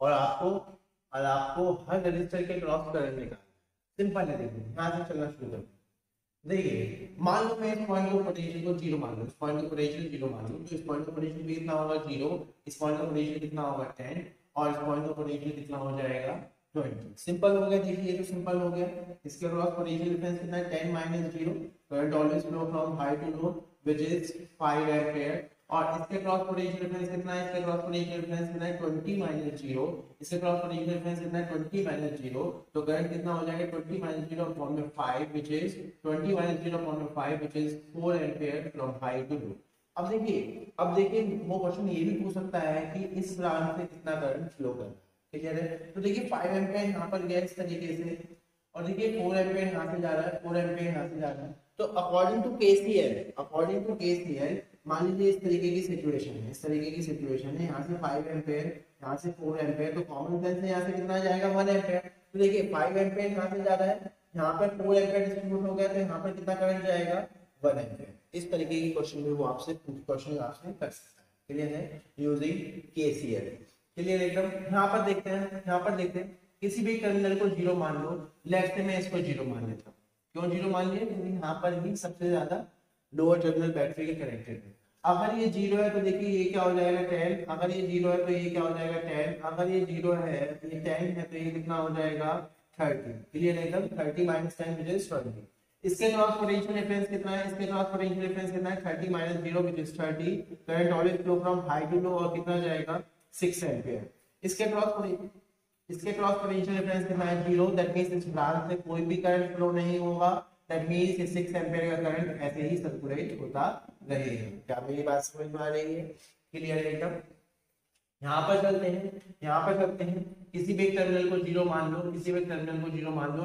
और आपको हर रजिस्टर के क्रॉस करंट निकालना। सिंपल है, देखिए यहाँ से चलना शुरू करते हैं। देखिए मान लो मैं इस पॉइंट को पोटेंशियल को 0 मान लूं, इस पॉइंट को पोटेंशियल 0 मान लूं, तो इस पॉइंट का पोटेंशियल कितना होगा 0, इस पॉइंट का पोटेंशियल कितना होगा 10 और इस पॉइंट का पोटेंशियल कितना हो जाएगा 20। सिंपल हो गया। देखिए ये तो सिंपल हो गया। इसके क्रॉस पोटेंशियल डिफरेंस कितना है, 10 minus 0। Current always flow from high to low which is 5 ampere. और इसके क्रॉस पोटेंशियल डिफरेंस कितना है, इसके क्रॉस पोटेंशियल डिफरेंस कितना है 20 माइनस 0। इसके क्रॉस पोटेंशियल डिफरेंस कितना है 20 माइनस 0। तो करंट कितना हो जाएगा 20 माइनस 0 अपॉन में 5 व्हिच इज 20 माइनस 0 अपॉन में 5 which is 4 ampere from high to low. अब देखिए वो क्वेश्चन ये भी पूछ सकता है कि इस ब्रांच से कितना करंट फ्लो कर रहा है। क्लियर है? तो देखिए 5 एम्पीयर यहाँ पर गया इस तरीके से और देखिए 4 एम्पीयर यहाँ से जा रहा है, 4 एम्पीयर यहाँ से जा रहा है। तो अकॉर्डिंग टू केसीएल मान लीजिए इस तरीके की सिचुएशन है, यहाँ से 5 एम्पीयर, यहाँ से 4 एम्पीयर। तो कॉमन सेंस से यहाँ से कितना जाएगा 1 एम्पीयर। तो देखिए 5 एम्पीयर यहाँ से जा रहा है, यहाँ पर 4 एम्पीयर डिस्ट्रीब्यूट हो गया, तो यहाँ पर कितना करंट जाएगा 1 एम्पीयर। इस तरीके की क्वेश्चन में वो आपसे क्वेश्चन कर सकता है। क्लियर है? Using KCL. क्लियर एकदम। यहाँ पर देखते हैं किसी भी टर्मिनल को 0 मान लो। लेफ्ट में इसको 0 मान लेता हूँ। क्यों 0 मान लिया? क्योंकि यहाँ पर ही सबसे ज्यादा लोअर टर्मिनल बैटरी के कनेक्टेड है। अगर ये 0 है तो देखिए ये क्या हो जाएगा 10। अगर ये 0 है तो ये क्या हो जाएगा 10। अगर ये 0 है, ये 10 है तो ये कितना हो जाएगा 30। क्लियर एकदम। 30 माइनस 10 विच इज 20। इसके क्रॉस पोटेंशियल डिफरेंस कितना है, 30 minus 0 which is 30। Current always flow from high to low और कितना जाएगा 6 एम्पीयर। इसके क्रॉस पोटेंशियल डिफरेंस कितना है 0। दैट मींस इस ब्रांच से कोई भी करंट फ्लो नहीं होगा। दैट मींस ये 6 एम्पीयर का करंट ऐसे ही सर्कुलेट होता रहेगा। क्या मेरी बात समझ में आ रही है? क्लियर एकदम। यहाँ पर चलते हैं। किसी भी टर्मिनल को 0 मान लो,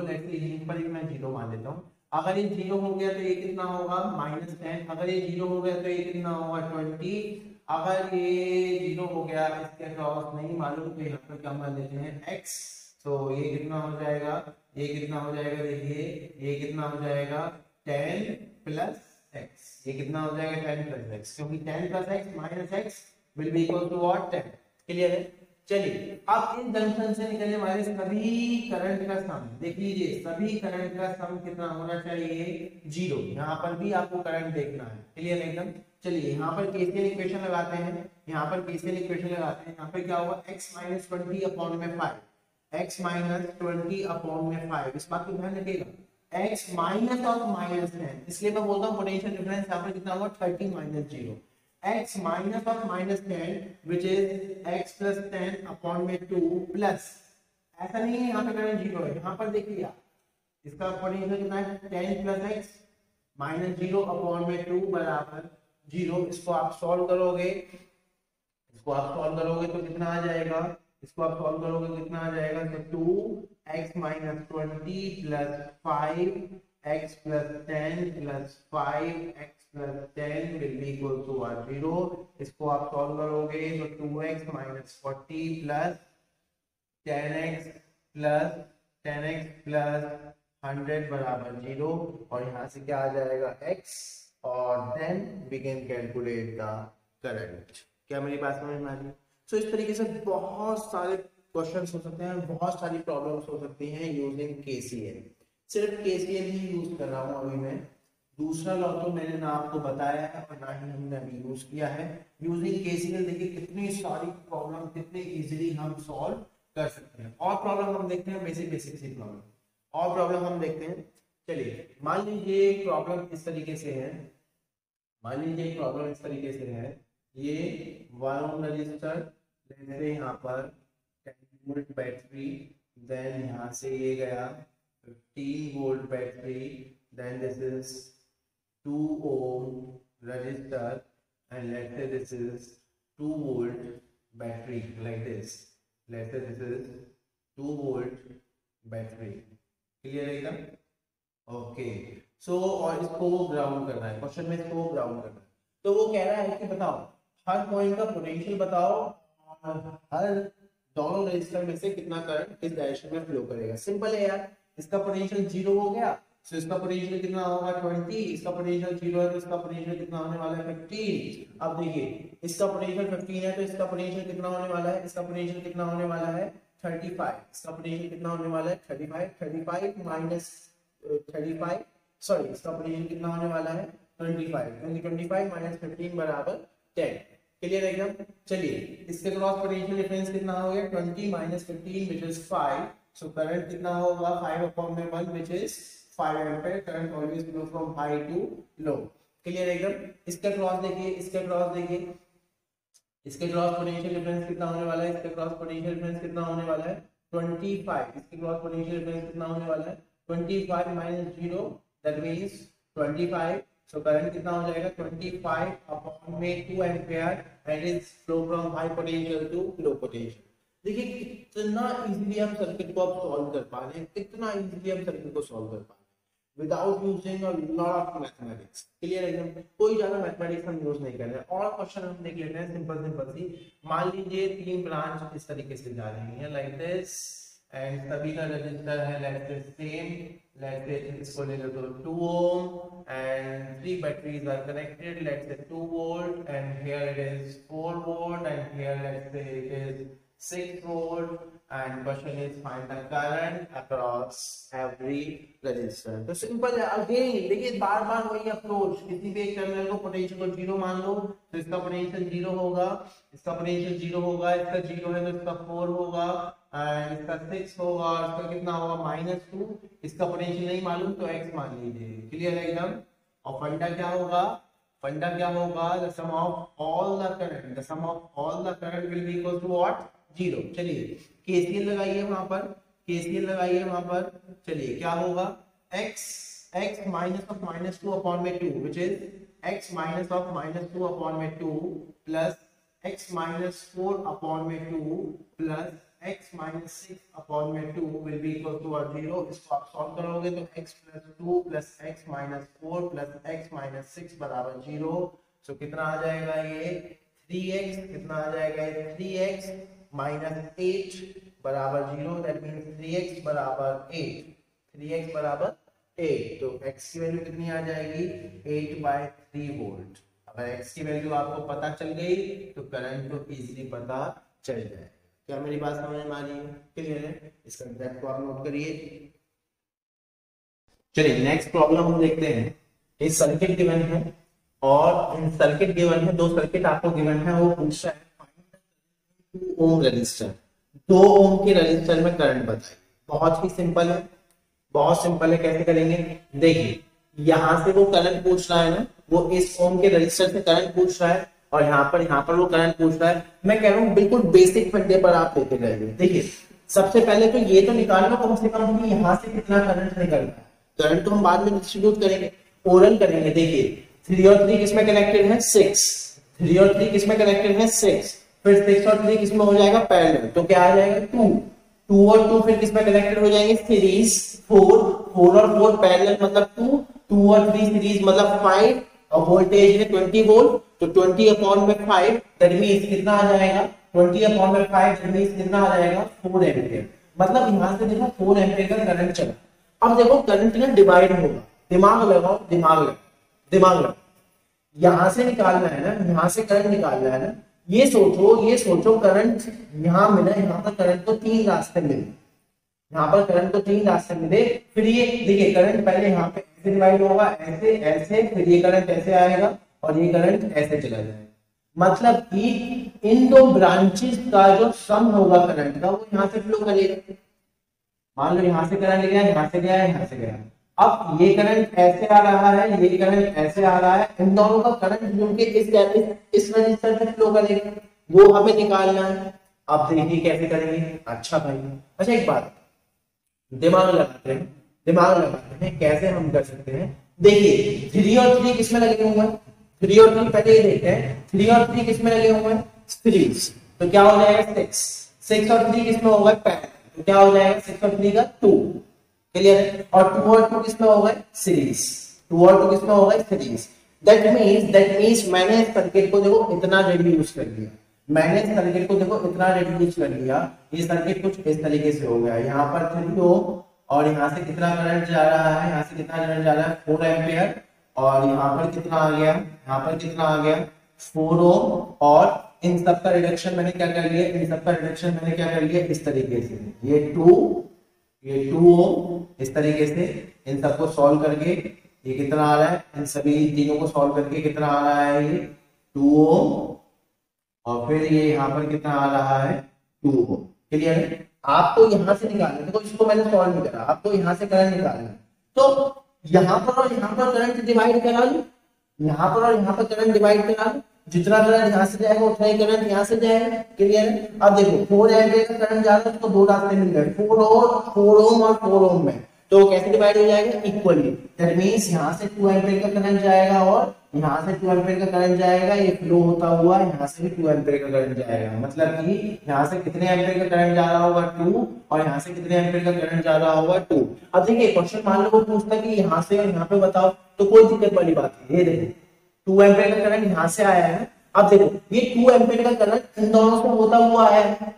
लेट्स से यहीं पर भी मैं 0 मान लेता हूँ। अगर ये 0 हो गया तो ये कितना होगा -10। अगर ये 0 हो गया तो ये कितना होगा 20। अगर ये 0 हो गया, इसके क्रॉस नहीं मालूम, तो यहाँ पर क्या मान लेते हैं x। तो ये कितना हो जाएगा, देखिए ये कितना हो जाएगा 10 प्लस x। ये कितना हो जाएगा 10 प्लस x, क्योंकि 10 plus x minus x will be equal to what 10। Clear है? चलिए अब इस जंक्शन से निकलने वाले सभी करंट का सम देख लीजिए। सभी करंट का सम कितना होना चाहिए 0। यहाँ पर भी आपको करंट देखना है। क्लियर एकदम। चलिए यहाँ पर केसीएल इक्वेशन लगाते हैं। यहाँ पर क्या होगा x माइनस 20 अपॉन में 5। x माइनस 20 अपॉन में 5। इस बात को ध्यान रखिएगा। x माइनस और माइनस है, इसलिए मैं बोलता हूँ पोटेंशियल डिफरेंस यहाँ पर कितना होगा 30 माइनस 0। x माइनस और minus 10 which is x plus 10 upon में 2 प्लस, ऐसा नहीं है यहाँ पे करंट 0 है। यहाँ पर देखिए आप इसका पोटेंशियल कितना है 10 प्लस x माइनस 0 अपॉन में 2 बराबर 0। इसको आप सॉल्व करोगे तो कितना आ जाएगा, तो 2x minus 20 plus 5x plus 10 plus 5x plus 10 will be equal to 0। इसको आप सॉल्व करोगे तो 2x minus 40 plus 10x plus 100 बराबर 0। और यहाँ से क्या आ जाएगा x, और then we can calculate the current. क्या मेरी बात समझ में आ रही है? सो इस तरीके से बहुत सारे क्वेश्चंस हो सकते हैं, बहुत सारी प्रॉब्लम्स हो सकती हैं यूजिंग केसीएल। सिर्फ केसीएल ही यूज कर रहा हूँ अभी मैं। दूसरा लॉ तो मैंने ना आपको बताया है और ना ही हमने अभी यूज किया है। यूजिंग केसीएल देखिए कितनी सारी प्रॉब्लम कितने इजीली हम सॉल्व कर सकते हैं। और प्रॉब्लम हम देखते हैं, बेसिक सी प्रॉब्लम, और प्रॉब्लम हम देखते हैं। चलिए मान लीजिए प्रॉब्लम इस तरीके से है, मान लीजिए प्रॉब्लम इस तरीके से है, ये 1 ओम रजिस्टर, जैसे यहाँ पर 10 वोल्ट बैटरी, देन यहाँ से ये गया 15 volt battery, then this is 2 ohm resistor, and let's say this is 2 volt battery, like this, let's say this is 2 volt battery, clear एकदम? ओके सो और इसको ग्राउंड करना है, क्वेश्चन में इसको ग्राउंड करना है। तो वो कह रहा है कि बताओ हर पॉइंट का पोटेंशियल बताओ और हर दोनों रजिस्टर में से कितना करंट इस डायरेक्शन में फ्लो करेगा। सिंपल है यार, इसका पोटेंशियल 0 हो गया, तो इसका पोटेंशियल कितना होगा 20, इसका पोटेंशियल 0 है तो इसका पोटेंशियल कितना होने वाला है 15। अब देखिए इसका पोटेंशियल 15 है तो इसका पोटेंशियल कितना होने वाला है, इसका पोटेंशियल कितना होने वाला है 35, इसका पोटेंशियल कितना होने वाला है 35 माइनस 35, सॉरी इसका पोटेंशियल कितना होने वाला है 25, 25 माइनस 15 बराबर 10, क्लियर है एकदम? चलिए इसके क्रॉस पोटेंशियल डिफरेंस कितना हो गया 20 minus 15 which is 5, so current कितना होगा 5/1 which is 5 ampere, current always flow from high to low, clear एकदम? इसका क्रॉस देखिए, इसका क्रॉस देखिए, इसके क्रॉस पोटेंशियल डिफरेंस कितना होने वाला है, इसके क्रॉस पोटेंशियल डिफरेंस कितना होने वाला है 25, इसके क्रॉस पोटेंशियल डिफरेंस कितना होने वाला है 25 minus 0 that means 25, so current कितना हो जाएगा 25/2 ampere and is flow from high potential to low potential. देखिए कितना इजीली हम सर्किट को अब सॉल्व कर पा रहे हैं, कितना इजीली हम सर्किट को सॉल्व कर पा रहे हैं without using a lot of mathematics, clear एकदम? कोई ज्यादा मैथमेटिक्स हम यूज नहीं कर रहे हैं। और क्वेश्चन हम देख लेते हैं सिंपल सी। मान लीजिए 3 ब्रांच इस तरीके से जा रही है लाइक दिस, एंड सभी का रजिस्टर है let's say same, let's say इसको ले लो तो 2 ohm and 3 batteries are connected, let's say 2 volt, and here it is 4 volt, and here let's say it is 6 volt, and question is find the current across every resistor। तो simple है, again देखिए बार बार वही approach, किसी भी एक terminal को potential को 0 मान लो तो इसका पोटेंशियल 0 होगा, इसका पोटेंशियल 0 होगा, इसका 0 है तो इसका 4 होगा, एंड इसका 6 होगा, इसका कितना होगा -2, इसका पोटेंशियल नहीं मालूम तो x मान लीजिए, क्लियर है एकदम? और फंडा क्या होगा, फंडा क्या होगा the sum of all the current, the sum of all the current will be equal to what 0। चलिए केसीएल लगाइए वहां पर, केसीएल लगाइए वहां पर, चलिए क्या होगा x माइनस ऑफ -2 अपॉन में 2 which is x minus of -2 upon में 2 प्लस x माइनस 4 अपॉन में 2 प्लस x माइनस 6 अपॉन में 2 विल बी इक्वल टू 0। इसको आप सॉल्व करोगे तो x plus 2 plus x minus 4 plus x minus 6 बराबर 0। सो कितना आ जाएगा ये 3x, कितना आ जाएगा ये 3x माइनस 8 बराबर 0, दैट मींस 3x बराबर 8, 3x बराबर 8, तो x की वैल्यू कितनी आ जाएगी 8/3 वोल्ट। अगर x की वैल्यू आपको पता चल गई तो करंट तो इजीली पता चल जाएगा। क्या मेरी बात समझ में आ रही है, क्लियर है? इसका एग्जैक्ट को आप नोट करिए। चलिए नेक्स्ट प्रॉब्लम हम देखते हैं। एक सर्किट गिवन है और इन सर्किट गिवन है, 2 सर्किट आपको गिवन है, वो पूछ रहा है 2 ओम रजिस्टर, 2 ओम के रजिस्टर में करंट बताइए। बहुत ही सिंपल है, बहुत सिंपल है, कैसे करेंगे देखिए, यहाँ से वो करंट पूछ रहा है ना, वो इस ओम के रजिस्टर से करंट पूछ रहा है और यहाँ पर वो करंट पूछ रहा है। मैं कह रहा हूँ बिल्कुल बेसिक फंडे पर आप लेते रहेंगे। देखिए सबसे पहले तो ये तो निकालना कम से कम कि यहाँ से कितना करंट निकल रहा है, करंट तो हम बाद में डिस्ट्रीब्यूट करेंगे, ओरल करेंगे। देखिए 3 और 3 किसमें कनेक्टेड है 6, 3 और 3 किसमें कनेक्टेड है 6, फिर 6 और 3 किसमें हो जाएगा पैरेलल, तो क्या आ जाएगा 2, 2 और 2 फिर किसमें कनेक्टेड हो जाएंगे सीरीज, 4, 4 और 4 पैरेलल मतलब 2, 2 और 3 सीरीज मतलब 5, और वोल्टेज है 20 वोल्ट, तो 20/5 दैट मींस कितना आ जाएगा 20/5 दैट मींस कितना आ जाएगा 4 एम्पीयर। मतलब यहां से देखो 4 एम्पीयर का करंट चला। अब देखो करंट ना डिवाइड होगा, दिमाग लगाओ, दिमाग लगाओ, यहां से निकालना है ना, यहां से करंट निकालना है ना, ये सोचो करंट यहां मिला, यहां पर करंट तो 3 रास्ते मिले, यहाँ पर करंट तो 3 रास्ते मिले, फिर ये देखिए करंट पहले यहाँ पे ऐसे डिवाइड होगा, ऐसे ऐसे, फिर ये करंट ऐसे आएगा और ये करंट ऐसे चला जाएगा। मतलब कि इन दो ब्रांचेस का जो सम होगा करंट का वो यहाँ से फ्लो करेगा। मान लो यहाँ से करंट गया, यहाँ से गया, यहाँ से गया। अब ये करंट ऐसे आ रहा है, ये करंट ऐसे आ रहा है, इन दोनों का करंट मिलके इस रजिस्टर में फ्लो करेगा, वो हमें निकालना है। अब देखिए कैसे करेंगे। अच्छा भाई, अच्छा एक बात, दिमाग लगाते हैं कैसे हम कर सकते हैं। देखिए 3 और 3 किसमें लगे हुए हैं, 3 और 3 पहले ये देखते हैं, 3 और 3 किसमें लगे हुए हैं, सीरीज। तो क्या हो जाएगा 6 और 3 किसमें होगा, पैरेलल। तो क्या हो जाएगा 6 और 3 का 2, क्लियर है। और 2 और 2 किसमें होगा, सीरीज। 2 और 2 किसमें होगा, सीरीज। दैट मींस मैंने इस सर्किट को देखो इतना रिड्यूस कर दिया, मैंने इस सर्किट को देखो इतना रिड्यूस कर दिया। ये सर्किट कुछ इस तरीके से हो गया, यहाँ पर 3 ओम और यहाँ से कितना करंट जा रहा है, यहाँ से कितना करंट जा रहा है 4 एम्पियर, और यहाँ पर कितना आ गया, यहाँ पर कितना आ गया 4 ओम। और इन सब का रिडक्शन मैंने क्या कर लिया, इन सब का रिडक्शन मैंने क्या कर लिया इस तरीके से, ये 2 ओम इस तरीके से। इन सबको सॉल्व करके ये कितना आ रहा है, इन सभी तीनों को सॉल्व करके कितना आ रहा है, ये 2 ओम, और फिर ये यहाँ पर कितना आ रहा है 2 ओम। क्लियर है। आपको यहाँ से निकालना है, देखो इसको मैंने सॉल्व नहीं करा, आपको यहाँ से करंट निकालना है। तो यहाँ पर और यहाँ पर करंट डिवाइड करा लो, यहाँ पर और यहाँ पर करंट डिवाइड करा लो, जितना करंट यहाँ से जाएगा उतना ही करंट यहाँ से जाएगा। क्लियर है। अब देखो 4 एम्पियर का करंट जा रहा है, उसको दो रास्ते मिल गए, 4 ओम और 4 ओम में, तो कैसे डिवाइड हो जाएगा, इक्वली। दैट मींस यहाँ से 2 एम्पियर का करंट जाएगा और यहाँ से 2 एम्पियर का करंट जाएगा, ये फ्लो होता हुआ यहाँ से भी 2 एम्पियर का करंट जाएगा। मतलब कि यहाँ से कितने एम्पियर का करंट जा रहा होगा 2, और यहाँ से कितने एम्पियर का करंट जा रहा होगा 2। अब देखिए क्वेश्चन मान लो वो पूछता है कि यहाँ से और यहाँ पे बताओ, तो कोई दिक्कत वाली बात नहीं। ये देखो 2 एम्पियर का करंट यहाँ से आया है। अब देखो ये 2 एम्पियर का करंट इन दोनों से होता हुआ आया है,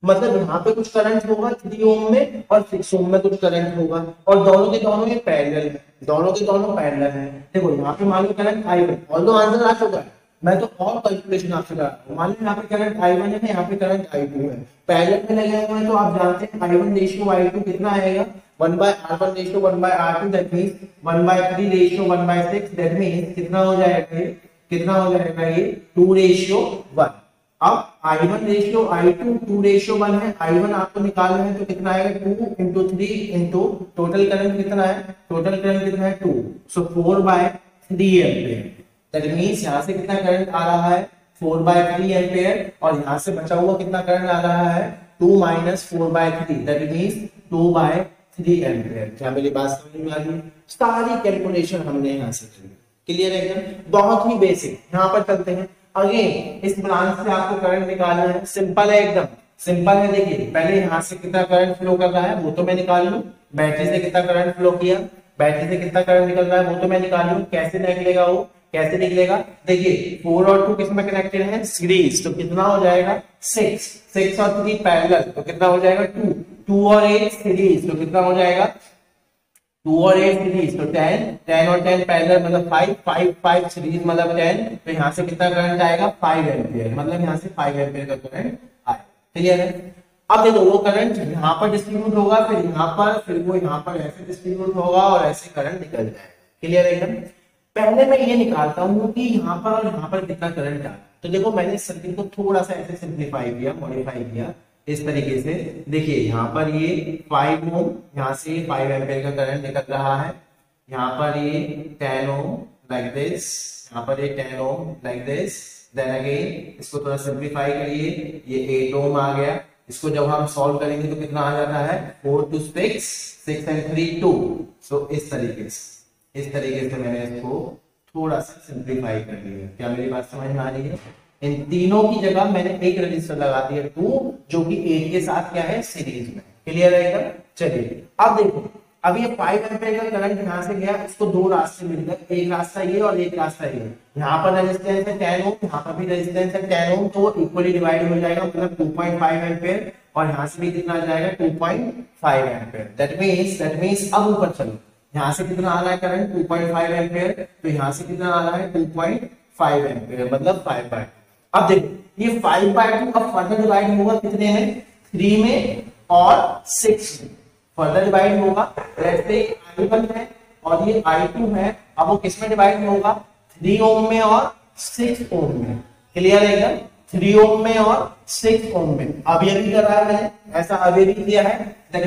मतलब यहाँ पे कुछ करंट होगा 3 ओम में और 6 ओम में कुछ करंट होगा, और दोनों के दोनों ये पैरेलल है, दोनों के दोनों पैरेलल है। देखो यहाँ पे मान लो करंट I1, ऑल्दो आंसर आ चुका है, मैं तो और कैलकुलेशन आपसे करा रहा हूं। मान लो यहाँ पे करंट I1 है, यहाँ पे करंट I2 है, पैरेलल में लगे हुए हैं, तो आप जानते हैं I1 रेशियो I2 कितना आएगा, 1/R1 ratio 1/R2, that means 1/3 ratio 1/6, that means कितना हो जाएगा ये, कितना हो जाएगा ये 2:1। अब I1 रेशियो I2 2:1 है, I1 आपको निकालना है तो कितना आएगा 2 into 3 into टोटल करंट कितना है, टोटल करंट कितना है 2, सो 4/3 एम्पियर। दैट मींस यहाँ से कितना करंट आ रहा है 4/3 एम्पियर, और यहाँ से बचा हुआ कितना करंट आ रहा है 2 - 4/3, दैट मींस 2/3 एम्पियर। क्या मेरी बात समझ में आ रही है। सारी कैलकुलेशन हमने यहाँ से की। क्लियर है एकदम, बहुत ही बेसिक। यहाँ पर चलते हैं अगेन, इस ब्रांच से आपको करंट निकालना है, सिंपल है एकदम सिंपल है। देखिए पहले यहाँ से कितना करंट फ्लो कर रहा है वो तो मैं निकाल लूं, बैटरी से कितना करंट फ्लो किया, बैटरी से कितना करंट निकल रहा है वो तो मैं निकाल लूं। कैसे निकलेगा वो, कैसे निकलेगा, देखिए 4 और 2 किसमें कनेक्टेड है, सीरीज, तो कितना हो जाएगा 6 और 3 पैरेलल, तो कितना हो जाएगा 2 और 8 सीरीज, तो कितना हो जाएगा 2 और 8 सीरीज, तो 10 और 10 पैरेलल मतलब 5 सीरीज मतलब 10, तो यहाँ से कितना करंट आएगा 5 एम्पियर, मतलब यहाँ से 5 एम्पियर का करंट आएगा। क्लियर है। अब देखो वो करंट यहाँ पर डिस्ट्रीब्यूट होगा, फिर यहाँ पर, फिर वो यहाँ पर ऐसे डिस्ट्रीब्यूट होगा और ऐसे करंट निकल जाएगा। क्लियर है एकदम। पहले मैं ये निकालता हूँ कि यहाँ पर और यहाँ पर कितना करंट आ रहा है। तो देखो मैंने इस सर्किट को थोड़ा सा ऐसे सिंप्लीफाई किया, मॉडिफाई किया इस तरीके से। देखिए यहाँ पर ये 5 ओम, यहाँ से 5 एम्पियर का करंट निकल रहा है, यहाँ पर ये 10 ओम लाइक दिस, यहाँ पर ये 10 ओम लाइक दिस। देन अगेन इसको थोड़ा सिंप्लीफाई करिए, ये 8 ओम आ गया। इसको जब हम सॉल्व करेंगे तो कितना आ जाता है 4 to 6 and 3 2। सो इस तरीके से मैंने इसको थोड़ा सा सिंप्लीफाई कर लिया। क्या मेरी बात समझ में आ रही है। इन तीनों की जगह मैंने एक रजिस्टर लगा दिया 2, जो कि 8 के साथ क्या है सीरीज में। क्लियर है एकदम। चलिए अब देखो, अब ये 5 एम्पीयर का करंट यहाँ से गया, इसको दो रास्ते मिल गए, एक रास्ता ये और एक रास्ता ये। यहाँ पर रेजिस्टेंस है 10 ओम, यहाँ पर भी रेजिस्टेंस है 10 ओम, तो इक्वली डिवाइड हो जाएगा, मतलब 2.5 एम्पीयर, और यहाँ से भी कितना जाएगा 2.5 एम्पीयर। दैट मींस अब ऊपर चलो, यहाँ से कितना आ रहा है करंट 2.5 एम्पीयर, तो यहाँ से कितना आ रहा है 2.5 एम्पीयर, मतलब 5/2। अब देखो ये 5/2 अब फर्दर डिवाइड होगा कितने में, 3 में और 6 में फर्दर डिवाइड होगा। जैसे I1 है और ये I2 है, अब वो किस में डिवाइड होगा 3 ओम में और 6 ओम में। क्लियर है क्या? 3 ओम में और 6 ओम में। अब ये भी कर रहा है मैंने, ऐसा अभी भी किया है। दैट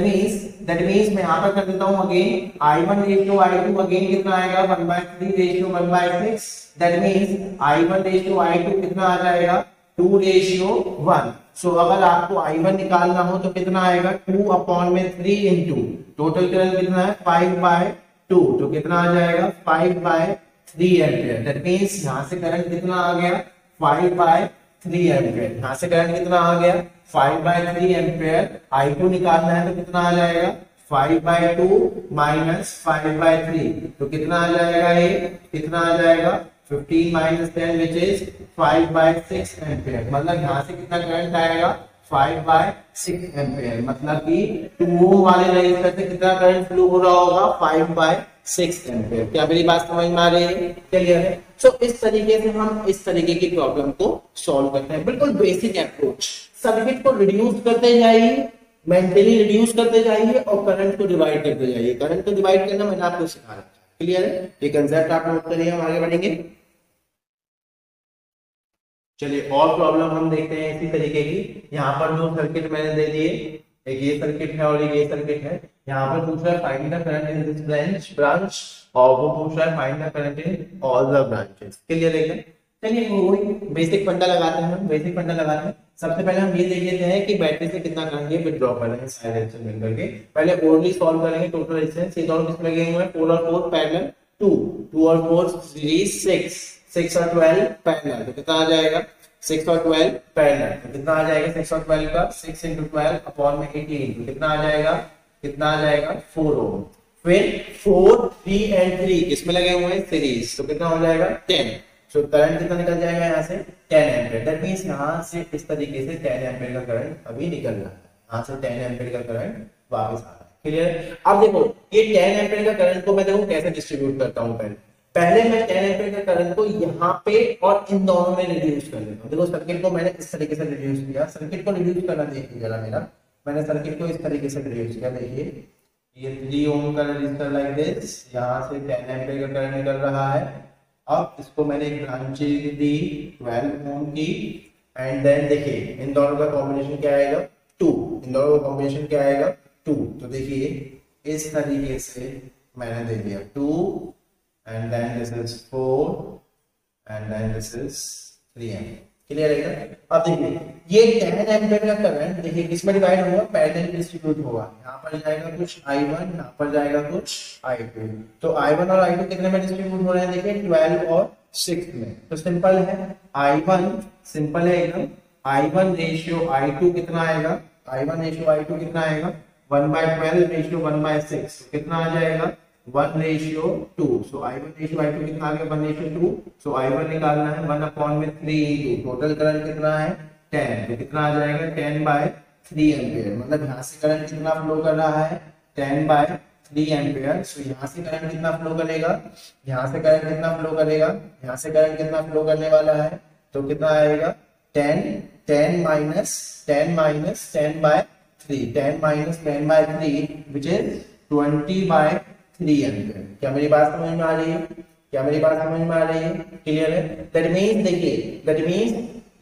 मींस मैं यहाँ पर कर देता हूँ again I1 ratio I2 again कितना आएगा 1/3 ratio 1/6। That means I1 ratio I2 कितना आ जाएगा 2 रेशियो 1। सो अगर आपको I1 निकालना हो तो कितना आएगा 2 अपॉन में 3 इंटू टोटल करंट कितना है 5/2, तो कितना आ जाएगा 5/3 एम्पियर। दैट मींस यहाँ से करंट कितना आ गया 5/3 एम्पियर। यहाँ से करंट कितना आ गया 5/3 एम्पियर। I2 निकालना है तो कितना आ जाएगा 5/2 माइनस 5/3, तो कितना आ जाएगा ये कितना आ जाएगा 15 माइनस 10 विच इज 5/6 एम्पियर। मतलब यहाँ से कितना करंट आएगा 5/6 एम्पियर। मतलब कि 2 ओम वाले रेजिस्टर से कितना करंट फ्लो हो रहा होगा 5/6 एम्पियर। क्या मेरी बात समझ में आ रही है? क्लियर है? सो इस तरीके से हम इस तरीके की प्रॉब्लम को सॉल्व करते हैं। बिल्कुल बेसिक अप्रोच, सर्किट को रिड्यूस करते जाइए, मेंटली रिड्यूस करते जाइए और करंट को डिवाइड करते जाइए। करंट को डिवाइड करना मैंने आपको सिखा रखा है। क्लियर है? ये कंसेप्ट आप नोट करिए, हम आगे बढ़ेंगे। चलिए और प्रॉब्लम हम देखते हैं इसी तरीके की। यहाँ पर दो सर्किट मैंने दे दिए, एक ये सर्किट है और एक ये सर्किट है। यहाँ पर पूछ रहा है find the current in this branch और वो पूछ रहा है find the current in all the branches. Clear है? चलिए वही बेसिक फंडा लगाते हैं। हम बेसिक फंडा लगाते हैं। सबसे पहले हम ये देख लेते हैं कि बैटरी से कितना करंट ये विथड्रॉ कर रहे हैं साइड रेजिस्टेंस मिल करके। पहले ओनली सॉल्व करेंगे टोटल रेजिस्टेंस। ये दोनों किसमें लगे हुए हैं 4 और 4 पैरेलल, 2 और 4 सीरीज, 6 और 12 पैरेलल, तो कितना आ जाएगा 6 और 12 पैरेलल, तो कितना आ जाएगा 6 और 12 का 6 into 12 अपॉन में 18, तो कितना आ जाएगा 4 ओम। फिर 4, 3 एंड 3 किसमें लगे हुए हैं सीरीज, तो कितना हो जाएगा 10। सो करंट कितना निकल जाएगा यहाँ से 10 एम्पीयर। दैट मींस यहाँ से इस तरीके से 10 एम्पीयर का करंट अभी निकल रहा है। यहाँ से 10 एम्पीयर का करंट वापस आ रहा है। क्लियर? अब देखो ये 10 एम्पीयर का करंट को मैं देखो कैसे डिस्ट्रीब्यूट करता हूँ। पहले मैं 10 एम्पीयर का करंट को यहाँ पे और इन दोनों में रिड्यूस कर लेता हूँ। देखो सर्किट को मैंने इस तरीके से रिड्यूस किया। सर्किट को रिड्यूस करना देखिए जरा मेरा, मैंने सर्किट को इस तरीके से रिड्यूस किया। देखिए ये 3 ओम का रजिस्टर लाइक दिस, यहाँ से 10 एम्पीयर का करंट निकल रहा है। अब इसको मैंने एक ब्रांचेज दी 12 ओम की, एंड देन देखिए इन दोनों का कॉम्बिनेशन क्या आएगा 2, इन दोनों का कॉम्बिनेशन क्या आएगा 2। तो देखिए इस तरीके से मैंने दे दिया 2 and then this is 4 and then this is 3 ampere. Clear है क्या? अब देखिए ये 10 एम्पीयर का करंट देखिए किसमें डिवाइड होगा, पैरेलल डिस्ट्रीब्यूट होगा। यहाँ पर जाएगा कुछ I1, यहाँ पर जाएगा कुछ I2। तो I1 और I2 कितने में डिस्ट्रीब्यूट हो रहे हैं देखिए 12 और 6 में। तो सिंपल है I1, सिंपल है एकदम, I1 रेशियो I2 कितना आएगा, I1 रेशियो I2 कितना आएगा 1/12 रेशियो 1/6, कितना आ जाएगा 1:2। सो I1 रेशियो I2 कितना आ गया 1:2। सो I1 निकालना है 1 अपॉन में 3 इंटू टोटल करंट कितना है 10, तो कितना आ जाएगा 10/3 एम्पीयर। मतलब यहाँ से करंट कितना फ्लो कर रहा है 10/3 एम्पीयर। सो यहाँ से करंट कितना फ्लो करेगा, यहाँ से करंट कितना फ्लो करेगा, यहाँ से करंट कितना फ्लो करने वाला है, तो कितना आएगा 10 माइनस 10/3 विच इज 20/3 एम्पीयर। क्या मेरी बात समझ में आ रही है? क्लियर है? दैट मींस देखिए, दैट मींस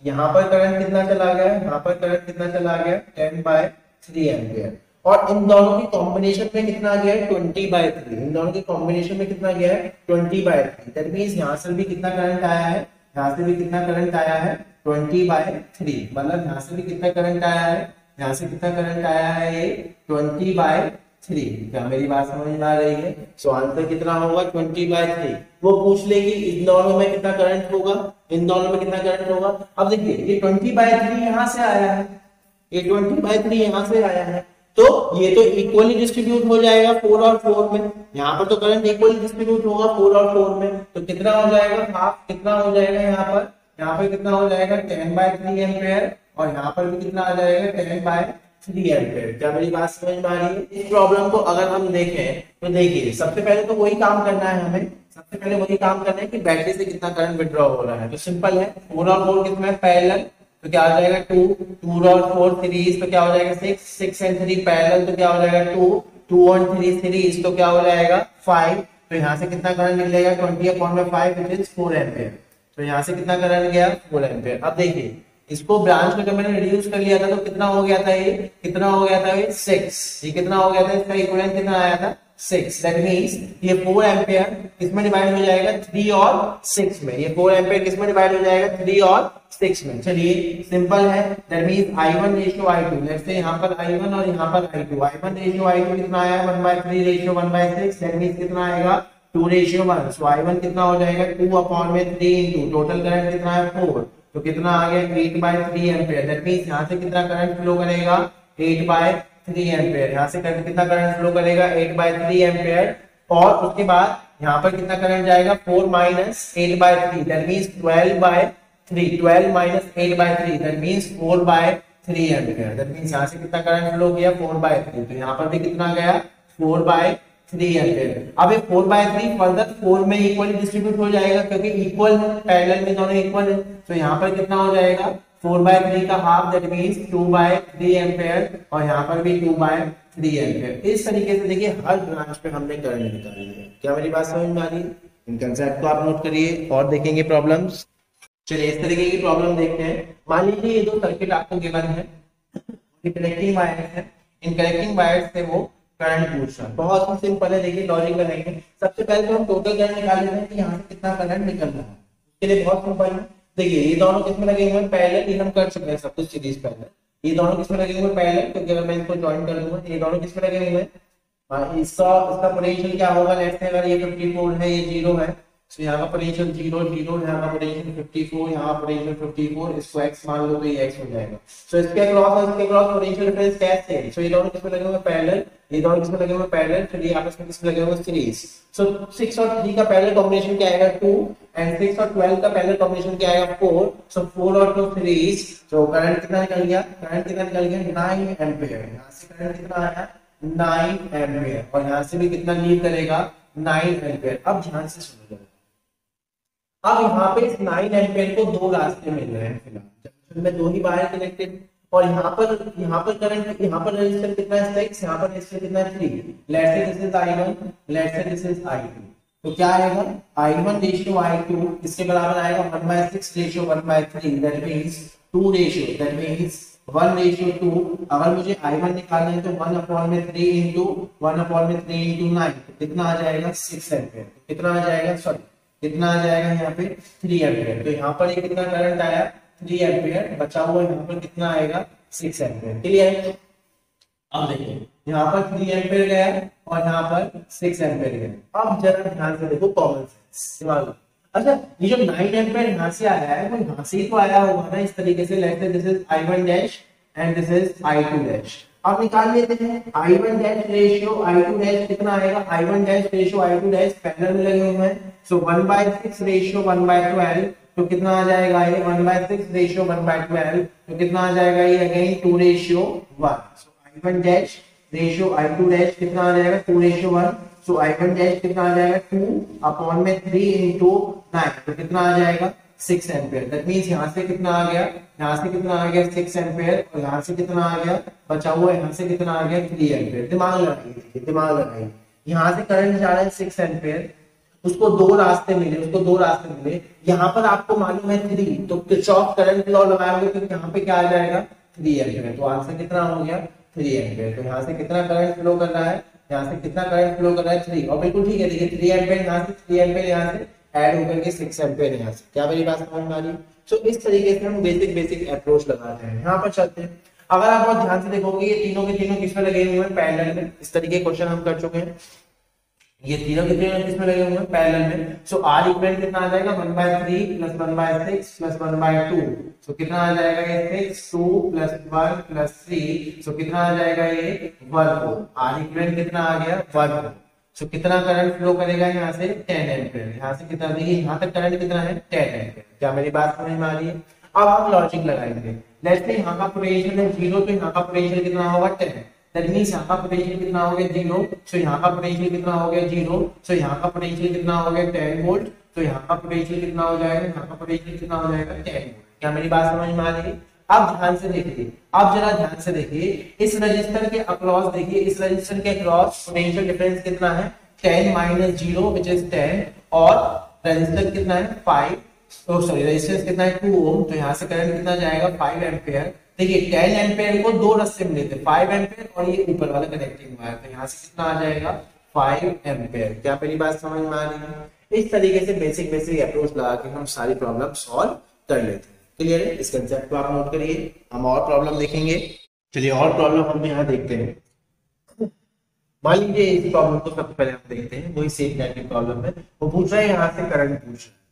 यहाँ पर करंट कितना चला गया, यहाँ पर करंट कितना चला गया 10/3 एम्पीयर, और इन दोनों की कॉम्बिनेशन में कितना गया 20/3। इन दोनों की कॉम्बिनेशन में कितना गया है 20/3। दैट मींस यहाँ से भी कितना करंट आया है, यहाँ से भी कितना करंट आया है 20/3। मतलब यहाँ से भी कितना करंट आया है, यहाँ से कितना करंट आया है ये 20/3। क्या मेरी बात समझ में आ रही है? सो आंसर कितना होगा 20/3। वो पूछ लेगी इन दोनों में कितना करंट होगा, इन दोनों में कितना करंट होगा। अब देखिए ये 20/3 यहाँ से आया है, ये 20/3 यहाँ से आया है, तो ये तो इक्वली डिस्ट्रीब्यूट हो जाएगा 4 और 4 में। यहाँ पर तो करंट इक्वली डिस्ट्रीब्यूट होगा 4 और 4 में, तो कितना हो जाएगा हाफ, कितना हो जाएगा यहाँ पर कितना हो जाएगा 10/3 एम्पीयर, और यहाँ पर भी कितना आ जाएगा 10/3 एम्पीयर। क्या मेरी बात समझ में आ रही है? इस प्रॉब्लम को अगर हम देखें तो देखिए सबसे पहले तो वही काम करना है हमें, सबसे पहले वही काम करना है कि बैटरी से कितना करंट विड्रॉ हो रहा है। तो सिंपल है 4 और 4 कितना पैरेलल, तो क्या हो जाएगा 2 और 4 सीरीज, तो क्या हो जाएगा 6 एंड 3 पैरेलल, तो क्या हो जाएगा 2 और 3 सीरीज, तो क्या हो जाएगा 5। तो यहाँ से कितना करंट निकलेगा 20/5 विच इज 4 एम्पीयर। तो यहाँ से कितना करंट गया 4 एम्पियर। अब देखिए इसको ब्रांच में जब मैंने रिड्यूस कर लिया था तो कितना हो गया था ये, कितना हो गया था ये 6, ये कितना हो गया था, इसका इक्विवेलेंट कितना आया था 6। दैट मींस ये 4 एम्पियर किसमें डिवाइड हो जाएगा 3 और 6 में, ये 4 एम्पियर किसमें डिवाइड हो जाएगा 3 और 6 में। चलिए सिंपल है, that means I1 ratio I2, let's say यहाँ पर I1 और यहाँ पर I2, I1 रेशियो I2 कितना आया 1/3 रेशियो 1/6, दैट मींस कितना आएगा 2 रेशियो 1। सो I1 कितना हो जाएगा 2/3 इंटू टोटल करंट कितना है 4, तो कितना आ गया 8/3 एम्पियर। दैट मींस यहाँ से कितना करंट फ्लो करेगा 8/3 एम्पियर, यहाँ से कितना करंट फ्लो करेगा 8/3 एम्पियर। और उसके बाद यहाँ पर कितना करंट जाएगा 4 minus 8/3, that means 12/3, 12 minus 8/3, that means 4/3 ampere. That means यहाँ से कितना करंट फ्लो किया 4/3, तो यहाँ पर भी कितना गया 4/3 एम्पियर। अब ये 4/3 फर्दर 4 में इक्वली डिस्ट्रीब्यूट हो जाएगा क्योंकि इक्वल है, पैरेलल में दोनों इक्वल है। तो यहाँ पर कितना हो जाएगा 4/3 का हाफ, दैट मींस 2/3 एम्पियर, और यहाँ पर भी 2/3 एम्पियर। इस तरीके से देखिए हर ब्रांच पे हमने करंट निकाली है। क्या मेरी बात समझ में आ रही है? इन कंसेप्ट को आप नोट करिए और देखेंगे प्रॉब्लम्स। चलिए इस तरीके की प्रॉब्लम देखते हैं। मान लीजिए ये दो सर्किट आपको गिवन है, कनेक्टिंग वायर है, इन कनेक्टिंग वायर से वो करंट पूछ रहा है। बहुत ही सिंपल है, देखिए लॉजिक लगाएंगे। सबसे पहले तो हम टोटल करंट निकाल लेते हैं कि यहाँ से कितना करंट निकल रहा है। उसके लिए बहुत सिंपल है, देखिए ये दोनों किसमें लगे हुए हैं पैरेलल, ये हम कर चुके हैं सब कुछ सीरीज पैरेलल। ये दोनों किसमें लगे हुए हैं पैरेलल, क्योंकि अगर मैं इसको ज्वाइन कर दूंगा ये दोनों किसमें लगे हुए हैं, इसका पोटेंशियल क्या होगा, लेट्स से अगर ये 54 है ये 0 है, तो यहाँ का पोटेंशियल 0 0, यहाँ का पोटेंशियल 54, यहाँ का पोटेंशियल 54, इसको x मान लो तो ये x हो जाएगा। सो इसके अक्रॉस और इसके अक्रॉस पोटेंशियल डिफरेंस कैसे है, सो ये दोनों किसमें लगे हुए पैरेलल, ये दोनों किसमें लगे हुए पैरेलल, फिर ये आपस में किसमें लगे हुए सीरीज। सो 6 और 3 का पैरेलल कॉम्बिनेशन क्या आएगा 2, एंड 6 और 12 का पैरेलल कॉम्बिनेशन क्या आएगा 4। सो 4 और 2 सीरीज, तो करंट कितना निकल गया, करंट कितना निकल गया 9 एम्पियर। यहाँ से करंट कितना आया 9 एम्पियर, और यहाँ से भी कितना लीव करेगा 9 एम्पियर। अब ध्यान से सुनिए, अब यहाँ पे इस 9 एम्पियर को दो रास्ते मिल रहे हैं फिलहाल, जंक्शन में दो ही वायर कनेक्टेड, और यहाँ पर करंट, यहाँ पर रेजिस्टर कितना है 6, यहाँ पर रेजिस्टर कितना है 3। Let's say this is I1, let's say this is I2, तो क्या आएगा I1 रेशियो I2 इसके बराबर आएगा 1/6 ratio 1/3, that means 2 ratio, that means 1 ratio 2। अगर मुझे I1 निकालना है तो 1/3 इंटू 1/3 इंटू 9, कितना आ जाएगा 6 एम्पियर। कितना आ जाएगा, सॉरी कितना आ जाएगा यहाँ पे 3 एम्पियर। तो यहाँ पर ये कितना करंट आया 3 एम्पियर, बचा हुआ यहाँ पर कितना आएगा 6 एम्पियर। क्लियर है? अब देखिए यहाँ पर 3 एम्पियर गया और यहाँ पर 6 एम्पियर गया। अब जरा ध्यान से देखो, कॉमन सेंस दिमाग। अच्छा ये जो 9 एम्पियर यहाँ से आया है वो यहाँ से तो आया होगा ना इस तरीके से, let's say this is I1 dash and this is I2 dash. अब निकाल लेते हैं I1 dash ratio I2 dash कितना आएगा, I1 dash ratio I2 dash parallel में लगे हुए हैं। सो 1/6 रेशियो 1/12, तो कितना आ जाएगा ये 1/6 रेशियो 1/12, तो कितना आ जाएगा ये अगेन 2 रेशियो 1। सो I1 dash ratio I2 dash कितना आ जाएगा 2 रेशियो 1। सो I1 डैश कितना आ जाएगा 2/3 इंटू 9, तो कितना आ जाएगा 6 एम्पियर। दैट मींस यहाँ से कितना आ गया, यहाँ से कितना आ गया 6 एम्पियर, और यहाँ से कितना आ गया बचा हुआ, यहाँ से कितना आ गया 3 एम्पियर। दिमाग लगाइए, दिमाग लगाइए। यहाँ से करंट जा रहा है 6 एम्पियर, उसको दो रास्ते मिले, यहाँ पर आपको मालूम है 3, तो किरचॉफ करंट लॉ लगाओगे तो यहाँ पे क्या आ जाएगा 3 एम्पियर। तो आंसर कितना हो गया 3 एम्पियर। तो यहाँ से कितना करंट फ्लो कर रहा है, यहाँ से कितना करंट फ्लो कर रहा है 3, और बिल्कुल ठीक है। देखिए 3 एम्पियर यहाँ से, 3 एम्पियर यहाँ से ऐड होकर के 6 एम्पियर यहाँ से। क्या मेरी बात समझ में आ रही है? सो इस तरीके से हम बेसिक अप्रोच लगाते हैं। यहाँ पर चलते हैं, अगर आप बहुत ध्यान से देखोगे ये तीनों के तीनों किसमें लगे हुए हैं पैरेलल में। इस तरीके के क्वेश्चन हम कर चुके हैं, ये तीनों के तीनों किसमें लगे हुए हैं पैरेलल में। सो R इक्वल कितना आ जाएगा 1/3 प्लस 1/6 प्लस 1/2, सो कितना आ जाएगा ये 6 2 प्लस 1 प्लस 3, सो कितना आ जाएगा ये 1 R इक्वल कितना आ गया 1। सो कितना करंट फ्लो करेगा यहाँ से 10 एम्पियर। यहाँ से कितना, देखिए यहाँ तक करंट कितना है 10 एम्पियर। क्या मेरी बात समझ में आ रही है? अब हम लॉजिक लगाएंगे। लेट्स से यहाँ का पोटेंशियल है 0, तो यहाँ का पोटेंशियल कितना होगा 10। दैट मींस यहाँ का पोटेंशियल कितना हो गया 0, सो यहाँ का पोटेंशियल कितना हो गया 0, सो यहाँ का पोटेंशियल कितना हो गया 10 वोल्ट, तो यहाँ का पोटेंशियल कितना हो जाएगा, यहाँ का पोटेंशियल कितना हो जाएगा 10 वोल्ट। क्या मेरी बात समझ में आ रही है? अब ध्यान से देखिए, अब जरा ध्यान से देखिए, इस रजिस्टर के अक्रॉस देखिए, इस रजिस्टर के अक्रॉस पोटेंशियल डिफरेंस कितना है 10 - 0 व्हिच इज 10, और रजिस्टर कितना है 5। तो सॉरी रेजिस्टेंस कितना है 2 ओम, तो यहाँ से करंट कितना जाएगा 5 एम्पियर। देखिए 10 एम्पियर को दो रास्ते मिले थे, 5 एम्पियर और ये ऊपर वाला कनेक्टिंग वायर, तो यहाँ से कितना आ जाएगा 5 एम्पियर। क्या मेरी बात समझ में आ रही है? इस तरीके से बेसिक बेसिक अप्रोच लगा के हम सारी प्रॉब्लम सॉल्व कर लेते हैं। क्लियर है? इस कंसेप्ट को आप नोट करिए, हम और प्रॉब्लम देखेंगे। चलिए और प्रॉब्लम हम यहाँ देखते हैं। मान लीजिए इस प्रॉब्लम को सबसे पहले हम देखते हैं, वही सेम टाइप की प्रॉब्लम है। वो पूछ रहा है यहाँ से करंट पूछ रहा है।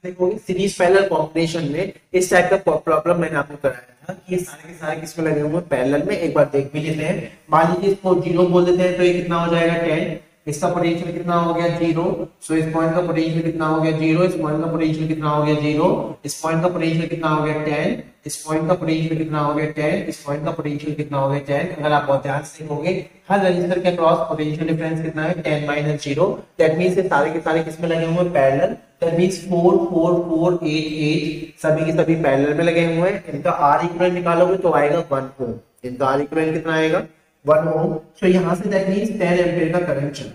देखोगे सीरीज पैरेलल कॉम्बिनेशन में इस टाइप का प्रॉब्लम मैंने आपको कराया था कि ये सारे के सारे किसमें लगे हुए पैरेलल में। एक बार देख भी लेते हैं। मान लीजिए इसको 0 बोल देते हैं, तो ये कितना हो जाएगा 10। इसका पोटेंशियल कितना हो गया 0। सो इस पॉइंट का पोटेंशियल कितना हो गया 0। इस पॉइंट का पोटेंशियल कितना हो गया 0। इस पॉइंट का पोटेंशियल कितना हो गया 10। इस पॉइंट का पोटेंशियल कितना हो गया 10। इस पॉइंट का पोटेंशियल कितना हो गया 10। अगर आप बहुत ध्यान से देखोगे हर रजिस्टर के अक्रॉस पोटेंशियल डिफरेंस कितना है 10 - 0। दैट मींस ये सारे के सारे किसमें लगे हुए हैं पैरेलल। दैट मींस 4 4 4 8 8 सभी के सभी पैरेलल में लगे हुए हैं। इनका आर इक्विवेलेंट निकालोगे तो आएगा 1 ओम। इनका आर इक्विवेलेंट कितना आएगा 1 ओम। सो यहां से दैट मींस 10 एम्पीयर का करंट चला।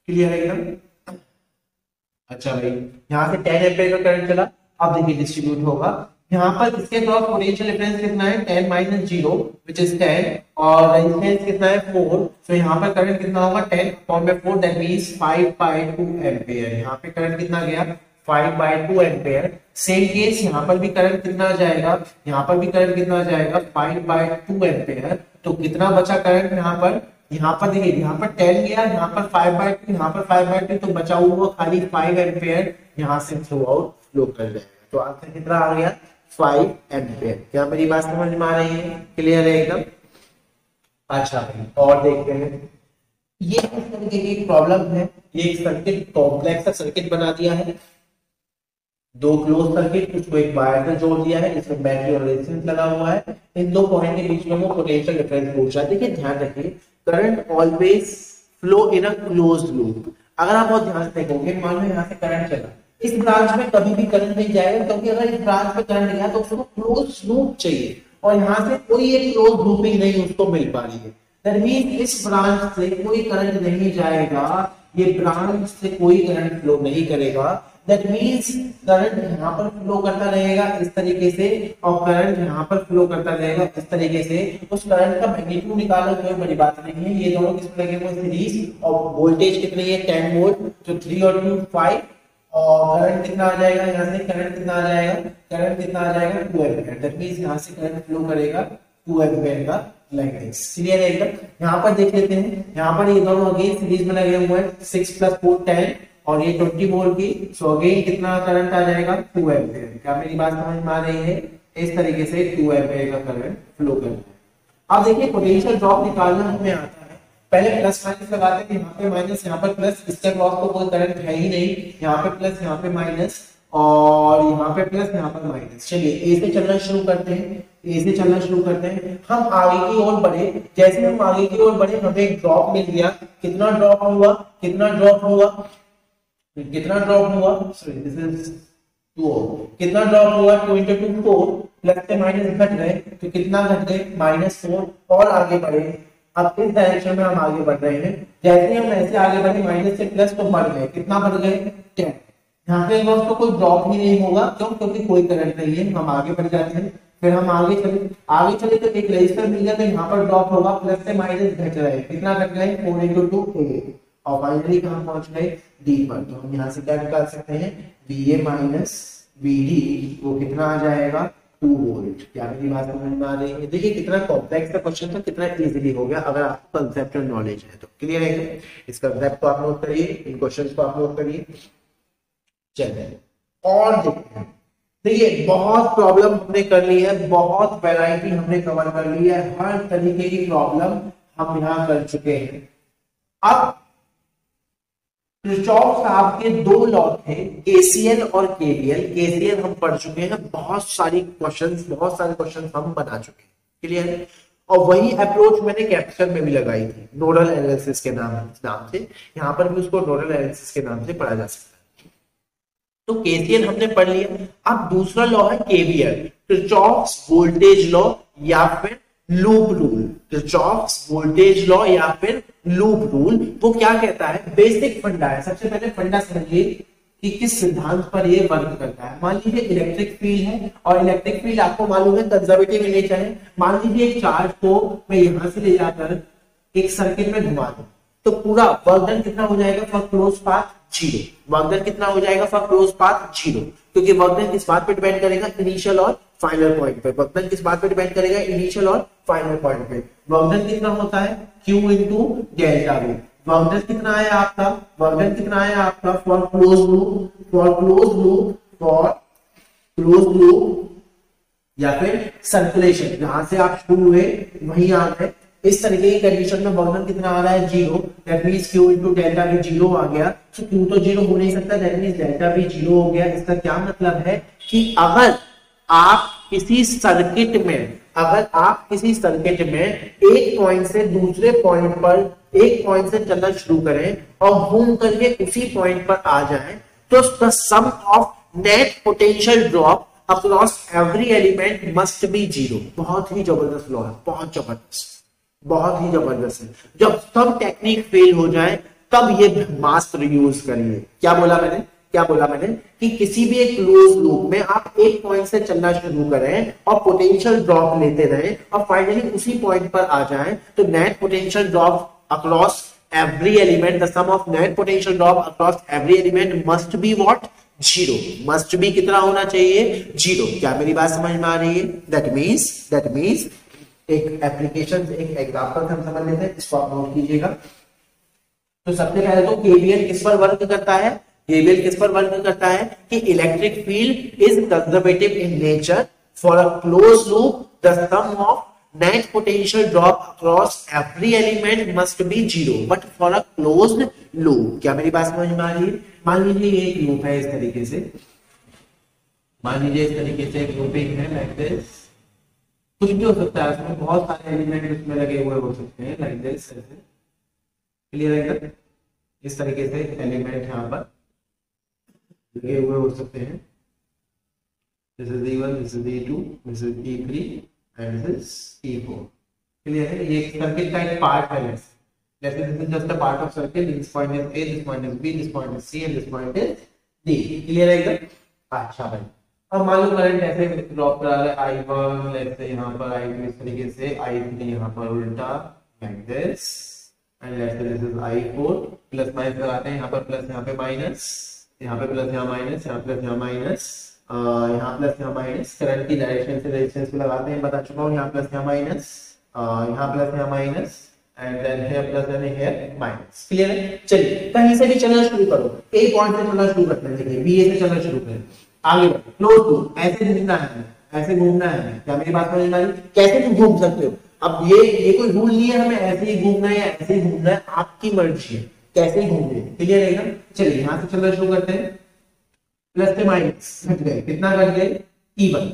क्लियर है एकदम? अच्छा भाई यहाँ से 10 एम्पीयर का करंट चला। अब देखिए डिस्ट्रीब्यूट होगा। यहाँ पर इसके क्रॉस पोटेंशियल डिफरेंस कितना है 10 - 0 विच इज 10 और रेजिस्टेंस कितना है 4। तो यहाँ पर करंट कितना होगा 10/4 दैट मींस 5/2 एम्पीयर। यहाँ पे करंट कितना गया 5/2 एम्पीयर। सेम केस यहाँ पर भी करंट कितना आ जाएगा, यहाँ पर भी करंट कितना आ जाएगा 5/2 एम्पीयर। तो कितना बचा करंट यहाँ पर देखिए यहाँ पर 10 गया, यहाँ पर 5/2, यहाँ पर 5/2, तो बचा हुआ खाली 5 एम्पीयर यहाँ से थ्रू आउट फ्लो कर जाएगा। तो आंसर कितना आ गया 5 एम्पीयर। क्या मेरी बात समझ में आ रही है? क्लियर है एकदम? अच्छा भाई और देखते हैं। ये इस तरीके की प्रॉब्लम है। ये एक सर्किट कॉम्प्लेक्स सा सर्किट बना दिया है, दो क्लोज सर्किट, उसको एक वायर से जोड़ दिया है, इसमें बैटरी और रेजिस्टेंस लगा हुआ है। इन दो पॉइंट के बीच में वो पोटेंशियल डिफरेंस पूछ रहा है। देखिए ध्यान रखिए current always flow in a closed loop. अगर आप बहुत ध्यान से देखोगे, मान लो यहाँ से करंट चला, इस ब्रांच में कभी भी करंट नहीं जाएगा, क्योंकि अगर इस ब्रांच में करंट गया तो उसको क्लोज लूप चाहिए और यहाँ से कोई एक क्लोज लूपिंग नहीं उसको मिल पा रही है। दैट मींस इस ब्रांच से कोई करंट नहीं जाएगा, ये ब्रांच से कोई करंट फ्लो नहीं करेगा। दैट मींस करंट यहाँ पर फ्लो करता रहेगा इस तरीके से और करंट यहाँ पर फ्लो करता रहेगा इस तरीके से। उस करंट का मैग्नीट्यूड निकालो, कोई बड़ी बात नहीं है। ये दोनों किसमें लगे हुए सीरीज और वोल्टेज कितनी है 10 वोल्ट, तो 3 और 2 5 और करंट कितना आ जाएगा यहाँ से, करंट कितना आ जाएगा 2 एम्पीयर। दैट मींस यहाँ से करंट फ्लो करेगा 2 एम्पीयर का लाइक दिस। क्लियर है एकदम? यहाँ पर देख लेते हैं, यहाँ पर ये दोनों अगेन सीरीज में लगे हुए हैं 6 + 4 10 और ये 20 वोल्ट की। सो अगेन कितना करंट आ जाएगा 2 एम्पीयर। क्या मेरी बात समझ में आ रही है? इस तरीके से 2 एम्पीयर का करंट फ्लो करना है। अब देखिए पोटेंशियल ड्रॉप निकालना हमें आता है। पहले प्लस माइनस लगाते हैं, यहाँ पे माइनस, यहाँ पर प्लस, इसके क्रॉस को कोई करंट है ही नहीं। यहाँ पे प्लस, यहाँ पे माइनस और यहाँ पे प्लस, यहाँ पर माइनस। चलिए ए से चलना शुरू करते हैं, हम आगे की ओर बढ़े। जैसे हम आगे की ओर बढ़े हमें एक ड्रॉप मिल गया। कितना ड्रॉप हुआ सॉरी दिस इज 2 कितना ड्रॉप हुआ 2 × 2 4 प्लस से माइनस घट गए, तो कितना घट गए -4 और आगे बढ़े। अब इस डायरेक्शन में हम आगे बढ़ रहे हैं। जैसे हम ऐसे आगे बढ़े माइनस से प्लस तो बढ़ गए, कितना बढ़ गए 10। यहाँ पे तो कोई ड्रॉप ही नहीं होगा, क्यों? क्योंकि कोई करंट नहीं है। हम आगे बढ़ जाते हैं, फिर हम आगे चले तो एक रेजिस्टर मिल गया, तो यहाँ पर ड्रॉप होगा, प्लस से माइनस घट रहे हैं, कितना घट गए 4 × 2 8 और फाइनली कहाँ पहुंच गए डी पर। तो हम यहाँ से क्या निकाल सकते हैं VA - VD, वो कितना आ जाएगा 2 वोल्ट। क्या मेरी बात समझ में आ रही है? देखिए कितना कॉम्प्लेक्स का क्वेश्चन था, कितना इजीली हो गया अगर आपको कंसेप्चुअल नॉलेज है तो। क्लियर है? इस कंसेप्ट को आप नोट करिए, इन क्वेश्चंस को आप नोट करिए। चलिए और देखते हैं। देखिए बहुत प्रॉब्लम हमने कर ली है, बहुत वैरायटी हमने कवर कर ली है, हर तरीके की प्रॉब्लम हम यहाँ कर चुके हैं। अब किरचॉफ साहब के 2 लॉ थे, KCL और KVL। KCL हम पढ़ चुके हैं, बहुत सारे क्वेश्चन हम बना चुके हैं। क्लियर है? और वही अप्रोच मैंने कैप्चर में भी लगाई थी, नोडल एनालिसिस के नाम से। यहाँ पर भी उसको नोडल एनालिसिस के नाम से पढ़ा जा सकता है। तो KCL हमने पढ़ लिया। अब दूसरा लॉ है KVL, किरचॉफ्स वोल्टेज लॉ या फिर loop rule. Kirchhoff's voltage law या फिर लूप रूल, वो क्या कहता है? बेसिक फंडा है। सबसे पहले फंडा समझिए, कि किस सिद्धांत पर ये वर्क करता है। मान लीजिए इलेक्ट्रिक फील्ड है और इलेक्ट्रिक फील्ड आपको मालूम है कंजर्वेटिव इन नेचर है। मान लीजिए एक चार्ज को मैं यहां से ले जाकर एक सर्किट में घुमा दूं तो पूरा वर्क डन कितना हो जाएगा for close path 0। Work done कितना हो जाएगा फॉर क्लोज पाथ 0, क्योंकि वर्क डन किस बात पे डिपेंड करेगा, इनिशियल और फाइनल पॉइंट पे। वर्क डन किस बात पे डिपेंड करेगा, इनिशियल और फाइनल पॉइंट पे। वर्क डन कितना होता है Q into delta V। Work done कितना है आपका, वर्क डन कितना है आपका for close loop, close loop या फिर सर्कुलेशन, जहां से आप शुरू हुए वहीं आ गए, इस तरीके की कंडीशन में वर्क डन कितना आ रहा है 0। That means Q into delta V 0 आ गया। तो Q तो 0 हो नहीं सकता, दैट मींस डेल्टा V 0 हो गया। इसका क्या मतलब है कि अगर आप किसी सर्किट में एक पॉइंट से दूसरे पॉइंट पर, एक पॉइंट से चलना शुरू करें और घूम करके उसी पॉइंट पर आ जाएं, तो the sum of net potential drop across every element must be 0। बहुत ही जबरदस्त लॉ है, बहुत ही जबरदस्त है। जब सब टेक्निक फेल हो जाए तब ये ब्रह्मास्त्र यूज करिए। क्या बोला मैंने कि किसी भी एक क्लोज लूप में आप एक पॉइंट से चलना शुरू करें और पोटेंशियल ड्रॉप लेते रहें और फाइनली उसी पॉइंट पर आ जाएं, तो net potential drop across every element, the sum of net potential drop across every element must be what 0। Must be कितना होना चाहिए 0। क्या मेरी बात समझ में आ रही है? दैट मींस एक एप्लीकेशन, एक एग्जांपल हम समझ लेते हैं, इसको आप नोट कीजिएगा। तो सबसे पहले तो केवीएल किस पर वर्क करता है, कि electric field is conservative in nature for a close loop, the sum of net potential drop across every element must be 0 but for a closed loop. क्या मेरी बात समझ में आ रही है? मान लीजिए ये एक लूप है, इस तरीके से एक लूपिंग है लाइक दिस। कुछ भी हो सकता है, उसमें बहुत सारे एलिमेंट उसमें लगे हुए हो सकते हैं लाइक दिस, ऐसे क्लियर है? इस तरीके से एलिमेंट यहाँ पर लगे हुए हो सकते हैं। This is E1, this is E2, this is E3 and this E4। Clear है? ये सर्किट का एक पार्ट है। जैसे this is just a part of circuit, this point is A, this point is B, this point is C and this point is D। Clear है एकदम? अच्छा भाई, अब मान लो करंट ऐसे ड्रॉप करा रहा है I1, लेट्स से यहाँ पर I2 इस तरीके से, I3 यहाँ पर उल्टा like this and let's say this is I4। Plus minus लगाते हैं, यहाँ पर प्लस, यहाँ पे माइनस, यहाँ पे प्लस, यहाँ माइनस, यहाँ प्लस, यहाँ माइनस, यहाँ प्लस, यहाँ माइनस। करंट की डायरेक्शन से रेजिस्टेंस को लगाते हैं, बता चुका हूँ। यहाँ प्लस, यहाँ माइनस, यहाँ प्लस, यहाँ minus and then here plus and here minus. Clear है? चलिए कहीं से भी चलना शुरू करो, एक पॉइंट से चलना शुरू करते हैं। देखिए BA से चलना शुरू करें, आगे बढ़ो, क्लोज टू, ऐसे घूमना है, ऐसे घूमना है। क्या मेरी बात समझ में आ रही? कैसे तुम घूम सकते हो? अब ये कोई रूल नहीं है हमें ऐसे ही घूमना है या ऐसे ही घूमना है, आपकी मर्जी है कैसे ही घूमना है। क्लियर है ना? चलिए यहाँ से चलना शुरू करते हैं। प्लस से माइनस घट गए, कितना घट गए E1,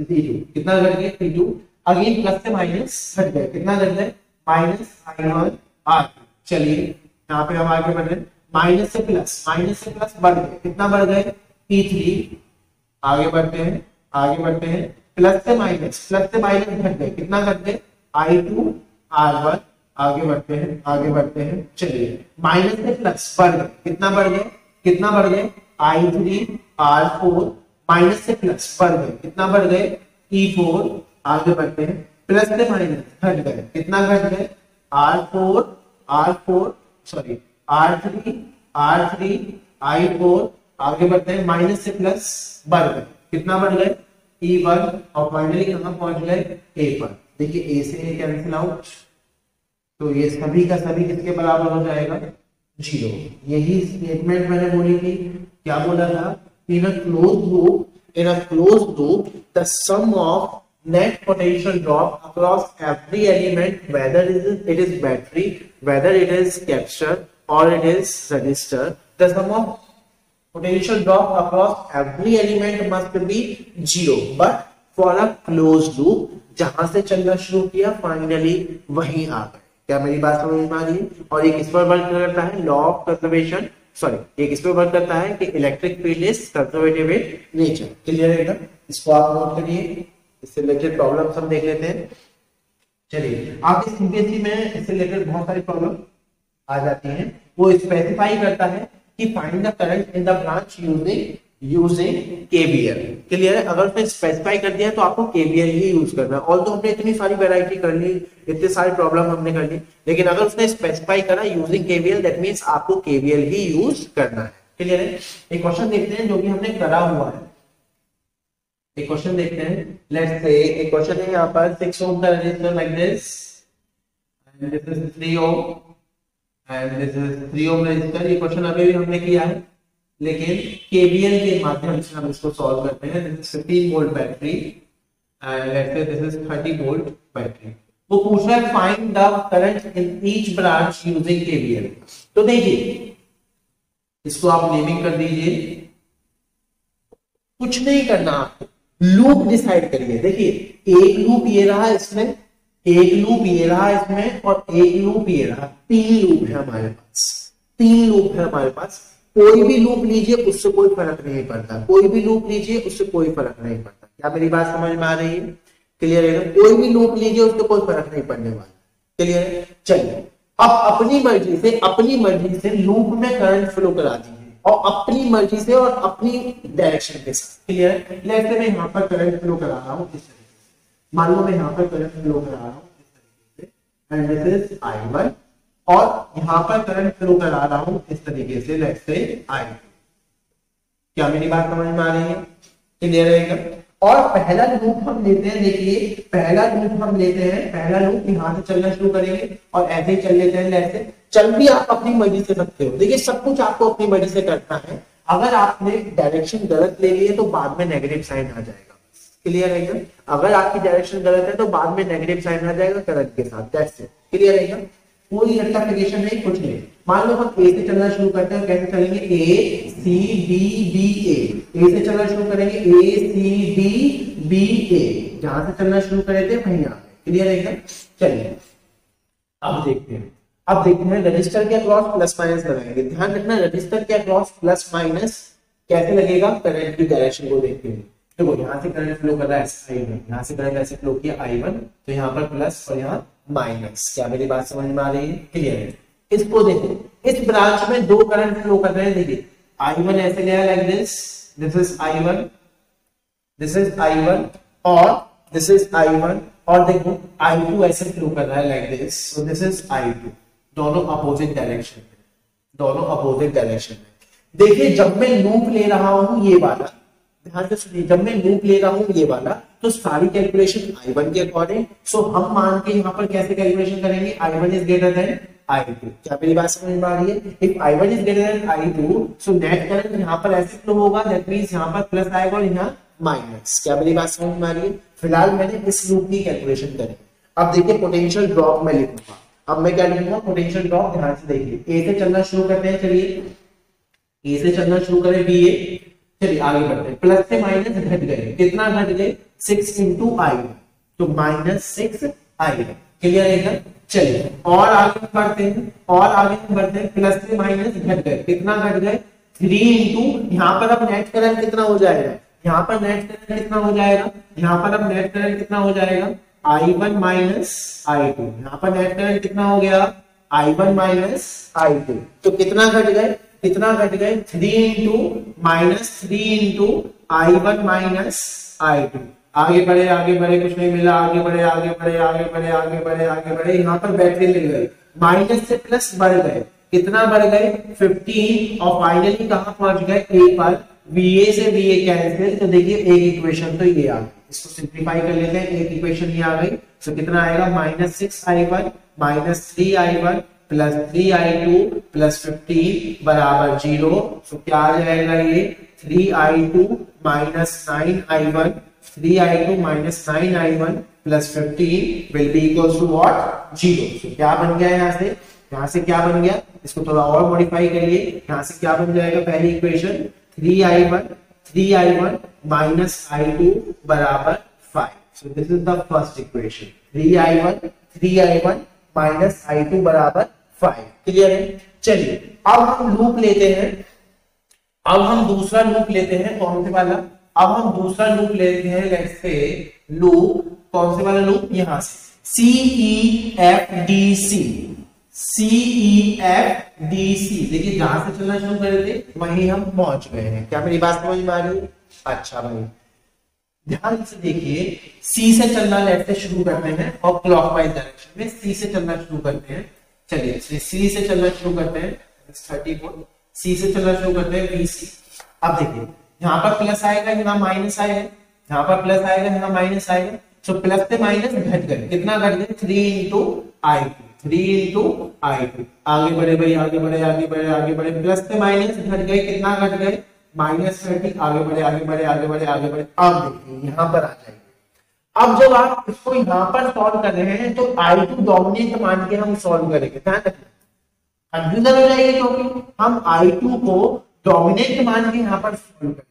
E2 कितना घट गए E2। अगेन प्लस से माइनस घट गए, कितना घट गए माइनस I1 R। चलिए यहाँ पे हम आगे बढ़ रहे हैं, माइनस से प्लस बढ़ गए, कितना बढ़ गए E3। आगे बढ़ते हैं, प्लस से माइनस घट गए, कितना घट गए I2 R1। आगे बढ़ते हैं, चलिए माइनस से प्लस बढ़ गए, कितना बढ़ गए I3 R4। माइनस से प्लस बढ़ गए, कितना बढ़ गए E4। आगे बढ़ते हैं, प्लस से माइनस घट गए, कितना घट गए R3 I4। आगे बढ़ते हैं, माइनस से प्लस बढ़ गए, कितना बढ़ गए E1 और फाइनली कहां पहुंच गए A पर। देखिए A से A कैंसिल आउट, तो ये सभी का सभी किसके बराबर हो जाएगा 0। यही स्टेटमेंट मैंने बोली थी। क्या बोला था? In a closed loop the sum of net potential drop across every element, whether it is battery, whether it is capture or it is resistor, the sum of potential drop across every element must be 0 but for a closed loop जहां से चलना शुरू किया finally वहीं आ गए। क्या मेरी बात समझ में आ रही है? और ये किस पर वर्क करता है? लॉ ऑफ कंजर्वेशन, ये किस पर वर्क करता है कि electric field is conservative in nature. Clear है एकदम? इसको आप नोट करिए, इससे रिलेटेड प्रॉब्लम हम देख लेते हैं। चलिए आप इस सीबीएसई में इससे रिलेटेड बहुत सारी प्रॉब्लम आ जाती हैं। वो स्पेसिफाई करता है कि find the current in the branch using KVL. Clear है? अगर उसने स्पेसिफाई कर दिया है तो आपको केवीएल ही यूज करना है। ऑल्दो हमने इतनी सारी वैरायटी कर ली, इतने सारे प्रॉब्लम हमने कर ली, लेकिन अगर उसने स्पेसिफाई करा यूजिंग केवीएल, दैट मींस आपको केवीएल ही यूज करना है। क्लियर है? एक क्वेश्चन देखते हैं जो कि हमने करा हुआ है। एक क्वेश्चन देखते हैं। लेट्स से एक क्वेश्चन है यहाँ पर 6 ओम का resistor like this and this is 3 ohm and this is 3 ohm resistor. ये क्वेश्चन अभी भी हमने किया है, लेकिन केवीएल के माध्यम से हम इसको सॉल्व करते हैं। This is 15 volt battery and let's say this is 30 volt battery. वो पूछ रहा है find the current in each branch using KVL. तो देखिए इसको आप नेमिंग कर दीजिए, कुछ नहीं करना आपको, लूप डिसाइड करिए। देखिए एक लूप ये रहा इसमें, एक लूप ये रहा इसमें और एक लूप ये रहा। 3 लूप है हमारे पास, 3 लूप है हमारे पास। कोई भी लूप लीजिए उससे कोई फर्क नहीं पड़ता, कोई भी लूप लीजिए उससे कोई फर्क नहीं पड़ता। क्या मेरी बात समझ में आ रही है? क्लियर है? कोई भी लूप लीजिए उससे कोई फर्क नहीं पड़ने वाला। क्लियर है? चलिए अब अपनी मर्जी से लूप में करंट फ्लो करा दीजिए और अपनी मर्जी से और अपनी डायरेक्शन के साथ। क्लियर है? लेट्स से मैं यहाँ पर करंट फ्लो करा रहा हूँ इस तरीके से, मान लो मैं यहाँ पर करंट फ्लो करा रहा हूँ इस तरीके से एंड दिस इज I1 और यहाँ पर करंट फ्लो करा रहा हूँ इस तरीके से, लेट्स से I2। क्या मेरी बात समझ में आ रही है? क्लियर रहेगा? और पहला लूप हम लेते हैं, देखिए पहला लूप हम लेते हैं, पहला लूप यहाँ से चलना शुरू करेंगे और ऐसे ही चल लेते हैं। ऐसे चल भी आप अपनी मर्जी से सकते हो। देखिए सब कुछ आपको अपनी मर्जी से करना है। अगर आपने डायरेक्शन गलत ले ली है तो बाद में नेगेटिव साइन आ जाएगा। क्लियर है? अगर आपकी डायरेक्शन गलत है तो बाद में नेगेटिव साइन आ जाएगा करंट के साथ। That's it. क्लियर है? कोई रेक्टिफिकेशन नहीं, कुछ नहीं। मान लो हम ए से चलना शुरू करते हैं, कैसे चलेंगे? ए सी बी बी ए से चलना शुरू करेंगे, ए सी डी बी ए, जहां से चलना शुरू करे थे वहीं आ गए। क्लियर है? चलिए अब देखते हैं रजिस्टर के अक्रॉस प्लस माइनस लगाएंगे। ध्यान रखना रजिस्टर के अक्रॉस प्लस माइनस कैसे लगेगा? करंट की डायरेक्शन को देखते हैं। देखो यहाँ से करंट फ्लो कर रहा है I1, यहाँ से करंट ऐसे फ्लो किया I1, तो यहाँ पर प्लस और यहाँ माइनस। क्या मेरी बात समझ में आ रही है? क्लियर है? इसको देखो, इस ब्रांच में 2 करंट फ्लो कर रहे हैं। देखिए I1 ऐसे गया like this, this is I1, this is I1 और दिस इज I1 और देखो I2 ऐसे फ्लो कर रहा है like this, so this is I2। दोनों अपोजिट डायरेक्शन में, दोनों अपोजिट डायरेक्शन में। देखिए जब मैं लूप ले रहा हूं ये वाला, ध्यान से सुनिए, जब मैं लूप ले रहा हूं ये वाला तो सारी कैलकुलेशन I1 के अकॉर्डिंग। सो हम मान के यहाँ पर कैसे कैलकुलेशन करेंगे? I1 is greater than I2। क्या मेरी बात समझ में आ रही है? If I1 is greater than I2 so net current यहाँ पर ऐसे फ्लो होगा, दैट मींस यहाँ पर प्लस आएगा और यहाँ माइनस। क्या मेरी बात समझ में आ रही है? फिलहाल मैंने इस लूप की कैलकुलेशन करी। अब देखिए पोटेंशियल ड्रॉप में लिखूंगा। अब मैं क्या लिखूंगा? Potential drop. ध्यान से देखिए ए से चलना शुरू करते हैं। चलिए ए से चलना शुरू करें BA। चलिए आगे बढ़ते हैं। प्लस से माइनस घट गए, कितना घट गए? 6 into I1, तो -6 I1। क्लियर है? चलिए और आगे बढ़ते हैं, और आगे बढ़ते हैं। प्लस से माइनस घट गए, कितना घट गए? 3 into, यहाँ पर अब नेट करंट कितना हो जाएगा? यहाँ पर नेट करंट कितना हो जाएगा? यहाँ पर अब नेट करंट कितना हो जाएगा? I1 minus I2। यहाँ पर नेट करंट कितना हो गया? I1 minus I2। तो कितना घट गए? कितना घट गए? 3 into I1 minus I2। आगे बढ़े, कुछ नहीं मिला। आगे बढ़े, यहाँ पर बैटरी मिल गई। माइनस से प्लस बढ़ गए, कितना बढ़ गए? 15 और फाइनली कहां पहुंच गए? ए पर। VA से VA कैंसिल, तो देखिए एक इक्वेशन तो ये आ गई। इसको सिंप्लीफाई कर लेते हैं, एक इक्वेशन ये आ गई। तो कितना आएगा? -6I1 -3I1 plus 3I2 plus 15 बराबर 0। तो क्या आ जाएगा ये? 3I2 minus 9I1, 3I2 minus 9I1 plus 15 will be equal to what? 0। तो क्या बन गया यहाँ से क्या बन गया? इसको थोड़ा और मॉडिफाई करिए। यहाँ से क्या बन जाएगा? पहली इक्वेशन 3I1 minus I2 बराबर 5। So this is the first equation। 3I1 minus I2 बराबर 5। क्लियर है? चलिए अब हम लूप लेते हैं, अब हम दूसरा लूप लेते हैं। कौन से वाला? अब हम दूसरा लूप लेते हैं। लेट्स से लूप, कौन से वाला लूप? यहाँ से CEFDC। CEFDC। देखिए जहां से चलना शुरू करे थे वहीं हम पहुंच गए हैं। क्या मेरी बात समझ में आ रही है? अच्छा भाई ध्यान से देखिए, सी से चलना लेफ्ट से शुरू करते हैं और क्लॉकवाइज डायरेक्शन में सी से चलना शुरू करते हैं। चलिए सी से चलना शुरू करते हैं, 34 सी से चलना शुरू करते हैं BC। अब देखिए यहाँ पर प्लस आएगा, यहाँ माइनस आएगा, यहाँ पर प्लस आएगा, यहाँ माइनस आएगा। तो प्लस से माइनस घट गए, कितना घट गए? 3 इंटू I2, 3 इंटू I2। आगे बढ़े भाई, आगे बढ़े, आगे बढ़े, आगे बढ़े, प्लस से माइनस घट गए, कितना घट गए? -30। आगे बढ़े, आगे बढ़े, आगे बढ़े, आगे बढ़े। अब देखिए यहाँ पर आ जाएंगे। अब जब आप इसको यहाँ पर सॉल्व कर रहे हैं तो I2 डोमिनेट मान के हम सॉल्व करेंगे, ध्यान रखना, कंफ्यूजन हो जाएगी क्योंकि हम I2 को डोमिनेट मान के यहाँ पर सॉल्व करेंगे।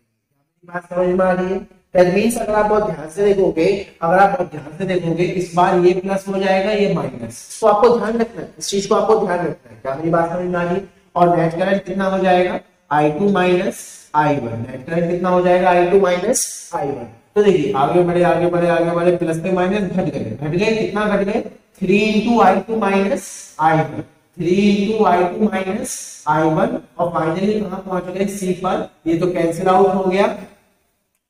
बात समझ में आ रही है? दैट मींस अगर आप बहुत ध्यान से देखोगे, अगर आप बहुत ध्यान से देखोगे, इस बार ये प्लस हो जाएगा, ये माइनस। तो आपको ध्यान रखना है, इस चीज को आपको ध्यान रखना है। क्या मेरी बात समझ में आ रही है? और नेट करंट कितना हो जाएगा? I2 minus I1। Net current कितना हो जाएगा? I2 minus I1। तो देखिए आगे बढ़े, आगे बढ़े, आगे बढ़े, प्लस पे माइनस घट गए, घट गए, कितना घट गए? 3 into I2 minus I1, 3 into I2 minus I1। और फाइनली कहां पहुंच गए? C पर। ये तो कैंसिल आउट हो गया,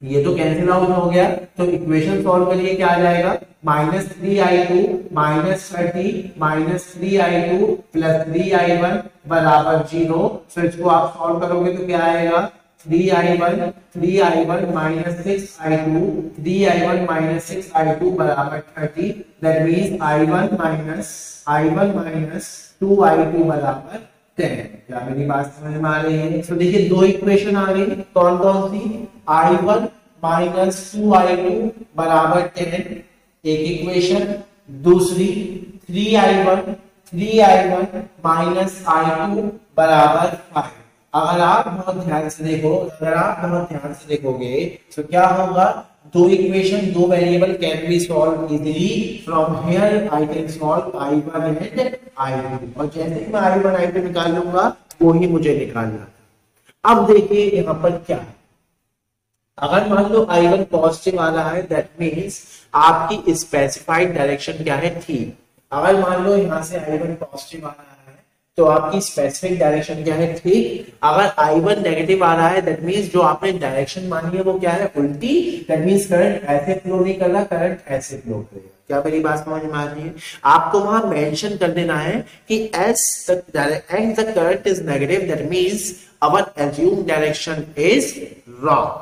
ये तो कैंसिल आउट हो गया। तो इक्वेशन सॉल्व करिए, क्या आ जाएगा? -3I2 -30 -3I2 प्लस 3I1 बराबर 0। तो इसको आप सॉल्व करोगे तो क्या आएगा? 3I1 minus 6I2, 3I1 minus 6I2 बराबर 30। That means I1 minus 2I2 बराबर 10। क्या मेरी बात समझ में आ रही है? तो देखिए दो इक्वेशन आ गई, कौन कौन सी? I1 माइनस 2I2 बराबर 10 एक इक्वेशन, दूसरी 3I1 माइनस I2 बराबर 5। अगर आप बहुत ध्यान से देखोगे तो क्या होगा? दो इक्वेशन, दो variable can be solve easily. From here I can solve I1 and I2, और जैसे ही मैं I1 I2 निकाल लूंगा वो ही मुझे निकालना। अब देखिए यहाँ पर क्या है, अगर मान लो I1 पॉजिटिव आ रहा है, दैट मींस आपकी स्पेसिफाइड डायरेक्शन क्या है? थी। अगर मान लो यहाँ से I1 पॉजिटिव आ रहा है तो आपकी स्पेसिफिक डायरेक्शन क्या है? ठीक। अगर I1 नेगेटिव आ रहा है, दैट मींस जो आपने डायरेक्शन मानी है वो क्या है? उल्टी। दैट मींस करंट ऐसे फ्लो नहीं कर रहा, करंट ऐसे फ्लो करेगा। क्या मेरी बात समझ में आ रही है? आपको वहां मेंशन कर देना है कि as the current is negative, that means our assumed direction is wrong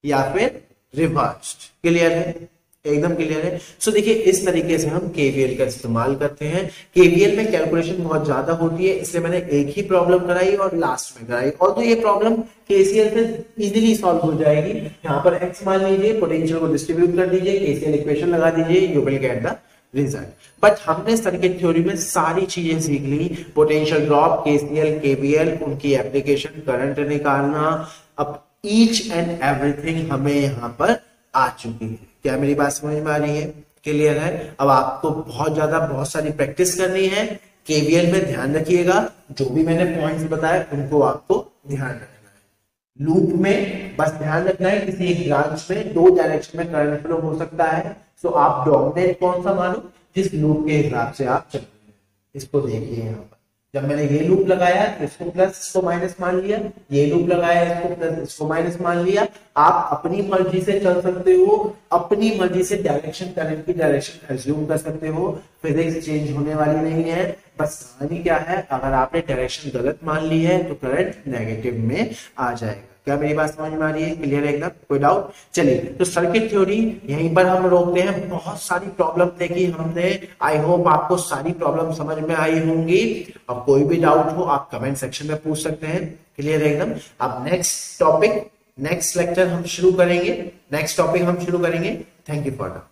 या फिर रिवर्स्ड। क्लियर है? एकदम क्लियर है। सो देखिए इस तरीके से हम केवीएल का इस्तेमाल करते हैं। केवीएल में कैलकुलेशन बहुत ज्यादा होती है, इसलिए मैंने एक ही प्रॉब्लम कराई और लास्ट में कराई। और तो ये प्रॉब्लम केसीएल से इजीली सॉल्व हो जाएगी। यहाँ पर एक्स मान लीजिए, पोटेंशियल को डिस्ट्रीब्यूट कर दीजिए, केसीएल इक्वेशन लगा दीजिए, you will get the result. But हमने सर्किट थ्योरी में सारी चीजें सीख ली, पोटेंशियल ड्रॉप, केसीएल, केवीएल, उनकी एप्लीकेशन, करंट निकालना, अब ईच एंड एवरीथिंग हमें यहाँ पर आ चुकी है। क्या मेरी बात समझ में आ रही है? क्लियर है? अब आपको बहुत सारी प्रैक्टिस करनी है। केवीएल में ध्यान रखिएगा, जो भी मैंने पॉइंट्स बताए उनको आपको ध्यान रखना है। लूप में बस ध्यान रखना है, किसी एक ब्रांच में दो डायरेक्शन में करंट फ्लो हो सकता है। सो आप डोमिनेट कौन सा मानो, जिस लूप के हिसाब से आप चल रहे हैं। इसको देखिए यहाँ पर, जब मैंने ये लूप लगाया इसको प्लस इसको माइनस मान लिया, ये लूप लगाया इसको प्लस इसको माइनस मान लिया। आप अपनी मर्जी से चल सकते हो, अपनी मर्जी से डायरेक्शन, करंट की डायरेक्शन एज्यूम कर सकते हो। फिजिक्स चेंज होने वाली नहीं है। बस कहानी क्या है, अगर आपने डायरेक्शन गलत मान ली है तो करंट नेगेटिव में आ जाएगा। क्या मेरी बात समझ में आ रही है? क्लियर है एकदम? कोई डाउट? चलिए तो सर्किट थ्योरी यहीं पर हम रोकते हैं। बहुत सारी प्रॉब्लम देखी हमने, आई होप आपको सारी प्रॉब्लम समझ में आई होंगी। अब कोई भी डाउट हो आप कमेंट सेक्शन में पूछ सकते हैं। क्लियर है एकदम? अब नेक्स्ट टॉपिक, नेक्स्ट लेक्चर हम शुरू करेंगे, नेक्स्ट टॉपिक हम शुरू करेंगे। Thank you for that.